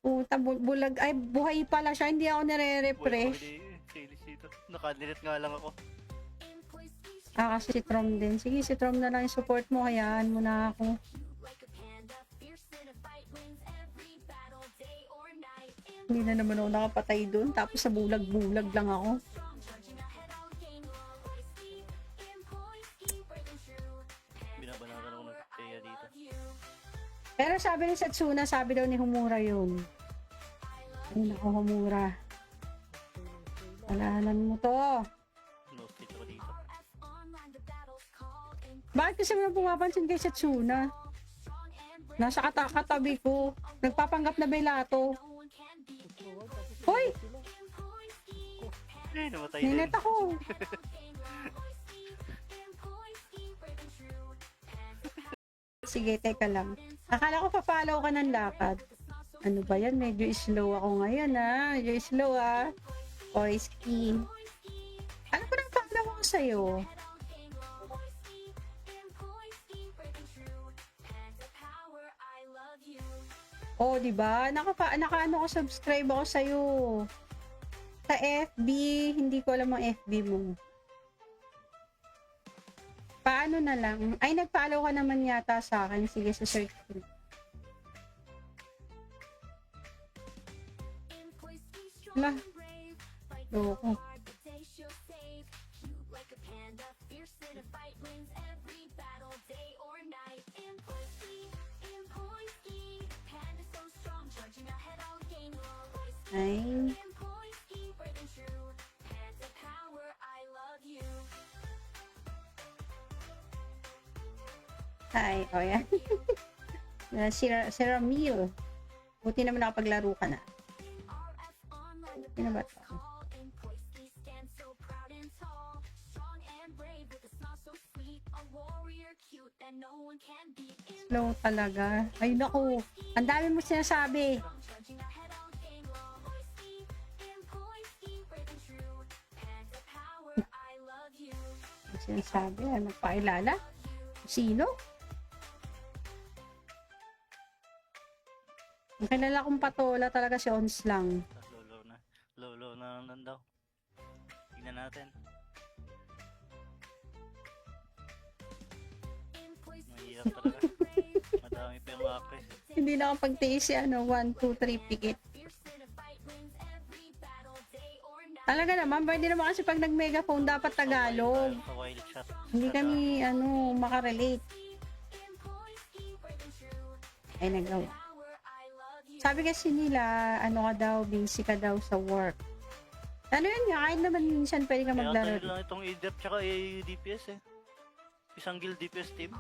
Speaker 1: Puta, bulag. Ay, buhay pala siya, hindi ako nire-refresh.
Speaker 2: Salish dito. Nakadilit nga lang ako.
Speaker 1: Kasi si Trom din. Sige, si Trom na lang yung support mo. Hayaan mo na ako. Hindi na naman ako nakapatay doon. Tapos sa bulag-bulag lang ako.
Speaker 2: Binabanatan ako ng Teya dito.
Speaker 1: Pero sabi ni Satsuna, sabi daw ni Humura yun. Ay, naku, Humura. Alahanan mo to.
Speaker 2: No stitch ako dito.
Speaker 1: Bakit kasi mo pumapansin kay Satsuna? Nasa katabi ko. Nagpapanggap na belato. Hoy!
Speaker 2: Namatay din.
Speaker 1: Ninet ako. Sige, teka lang. Akala ko pa-follow ka ng lakad. Ano ba yan? Medyo slow ako ngayon ha. Medyo slow ha. Oiski. Alam ko nang follow ako sa'yo. Oh, di ba? Nakaano ko subscribe ako sa Sa FB, hindi ko alam ang FB mo. Paano na lang? Ay, nag-follow ka naman yata sa akin. Sige, sa search ko. Wala. Loko. Ay. Ay, o yan. Si Ramil. Buti naman nakapaglaro ka na. Sino ba to? Slow talaga. Ay, naku. Ang dami mo sinasabi. Ang sinasabi, ano pakilala? Sino? Ang kilala kong patola talaga si Ons lang.
Speaker 2: Low na. Low na lang daw. Tingnan natin. Mahirap talaga. Madami pa yung actress.
Speaker 1: Hindi nakapagtiis si 1, 2, 3 pikit. Talaga naman, pwede naman kasi pag nag-megaphone dapat Tagalog.
Speaker 2: Sa wild shot.
Speaker 1: Hindi kami, makarelate. Ay, nagawa. Sabi kasi nila, ka daw, busy ka daw sa work. Ano yun nga, kahit naman minsan pwede ka
Speaker 2: Kaya
Speaker 1: maglaro.
Speaker 2: tayo lang itong EDF tsaka DPS eh. Isang guild DPS team.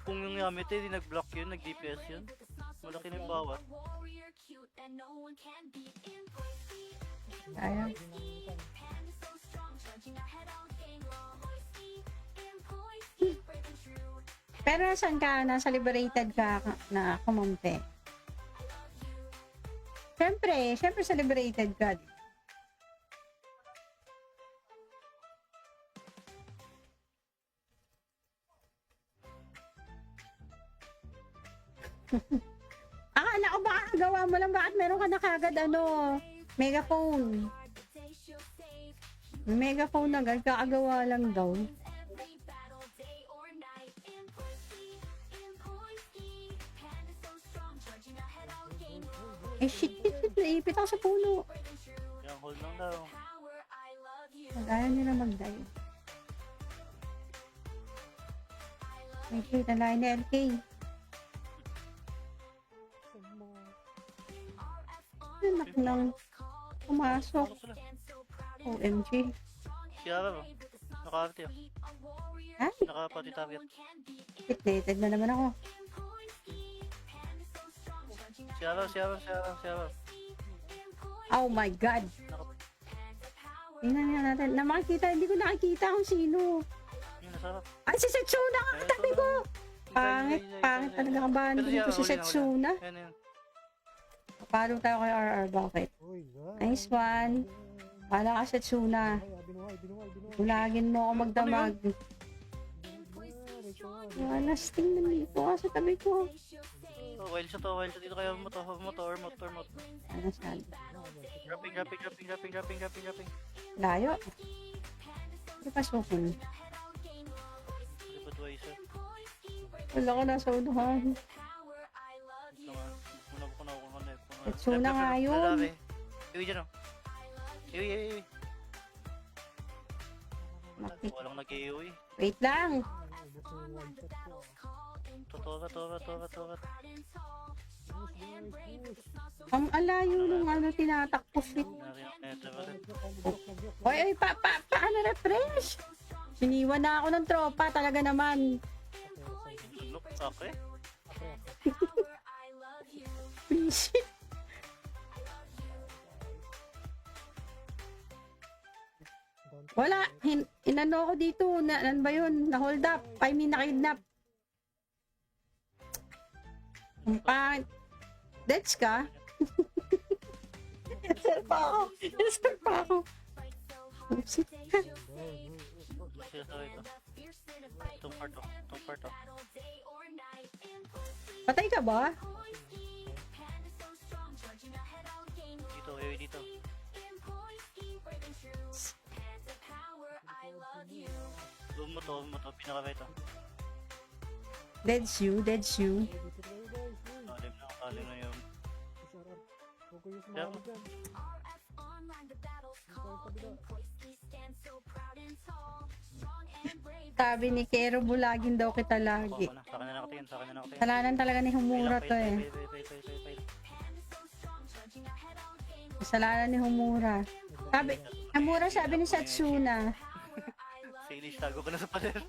Speaker 2: Kung yung gamit eh, di nag-block yun, nag-DPS yun. Malaki na yung bawat.
Speaker 1: Ayaw. Pero saan ka? Nasa liberated ka na kumampi? Siyempre sa liberated ka. Akala ko baka gawa mo lang, bakit meron ka na kagad megaphone. Megaphone na agad, kakagawa lang daw. Shit, naipit ako sa puno.
Speaker 2: Yung hold lang daw.
Speaker 1: Ayaw nila mag-dive. LK, nalain na LK. Anak lang. Pumasok.
Speaker 2: Ano sila?
Speaker 1: OMG.
Speaker 2: Siyara ba? Nakakati ah.
Speaker 1: Ay,
Speaker 2: Nakapati target.
Speaker 1: hitlated na naman ako.
Speaker 2: Siyara.
Speaker 1: Oh my God. Tingnan nga natin. Hindi ko nakikita kung sino.
Speaker 2: Yung nasarap.
Speaker 1: Ay, si Setsuna nga katabi ko. Pangit talaga ka ba? Hindi ko si Setsuna.
Speaker 2: Yan.
Speaker 1: Palo tayo kay RR, bakit? Nice one. Pala ka Setsuna. Bulagin mo ako magdamag. Walas, tingnan dito ka sa tabi ko.
Speaker 2: Oh, wild shot dito kayo motor.
Speaker 1: Ano saan?
Speaker 2: Dropping.
Speaker 1: Layo. Hindi pasukin.
Speaker 2: Budweiser.
Speaker 1: Wala ka nasa unahan. Setsuna nga yun.
Speaker 2: Iwi dyan oh. Iwi.
Speaker 1: Maki.
Speaker 2: Walang nag-iwi.
Speaker 1: Wait lang.
Speaker 2: Totoo.
Speaker 1: Ang alayo nung tinatakbo fit. Oy, paano refresh? Siniwan na ako ng tropa, talaga naman.
Speaker 2: Look, okay.
Speaker 1: Shit. Wala, inano ko dito, ano ba yun, na-hold up, na-kidnap. Ang pangit. Deads ka? Sir pa ako. Shit.
Speaker 2: Itong part oh.
Speaker 1: Patay ka ba?
Speaker 2: Dito. Boom mo to, pinaka-right oh.
Speaker 1: Deads you.
Speaker 2: Alim na yun. Yep.
Speaker 1: Sabi ni Kero, bulagin daw kita lagi.
Speaker 2: Sa kanya nakatingin.
Speaker 1: Kasalanan talaga ni Humura to eh.
Speaker 2: Fail.
Speaker 1: Kasalanan ni Humura. Sabi ni Setsuna.
Speaker 2: Salish, tago ka na sa pader.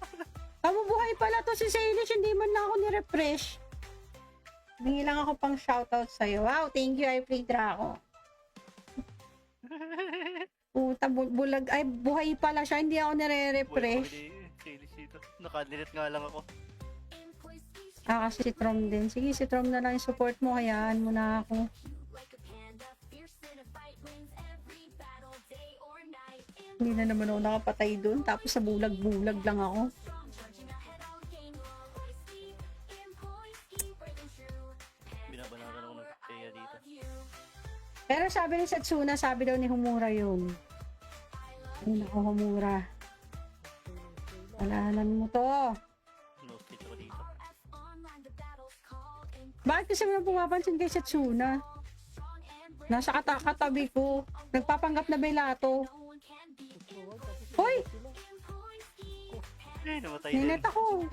Speaker 1: Mabubuhay pala to si Salish, hindi man na ako ni-refresh. Hingi lang ako pang shoutout sa'yo. Wow, thank you, I play Draco. Puta, bulag. Ay, buhay pala siya. Hindi ako nare-refresh.
Speaker 2: Nakadilit nga lang ako.
Speaker 1: Ah, kasi si Trom din. Sige, si Trom na lang yung support mo. Hayaan mo na ako. Hindi na naman ako nakapatay doon. Tapos sa bulag-bulag lang ako.
Speaker 2: Binabanaran ako ng Teya dito.
Speaker 1: Pero sabi ni Satsuna, sabi daw ni Humura yun. Ay, naku, Humura. Alahanan mo to.
Speaker 2: No stitch ako dito.
Speaker 1: Bakit kasi mo pumapansin kay Satsuna? Nasa katabi ko. Nagpapanggap na Belato. Hoy!
Speaker 2: Eh, namatay din.
Speaker 1: Ninet ako.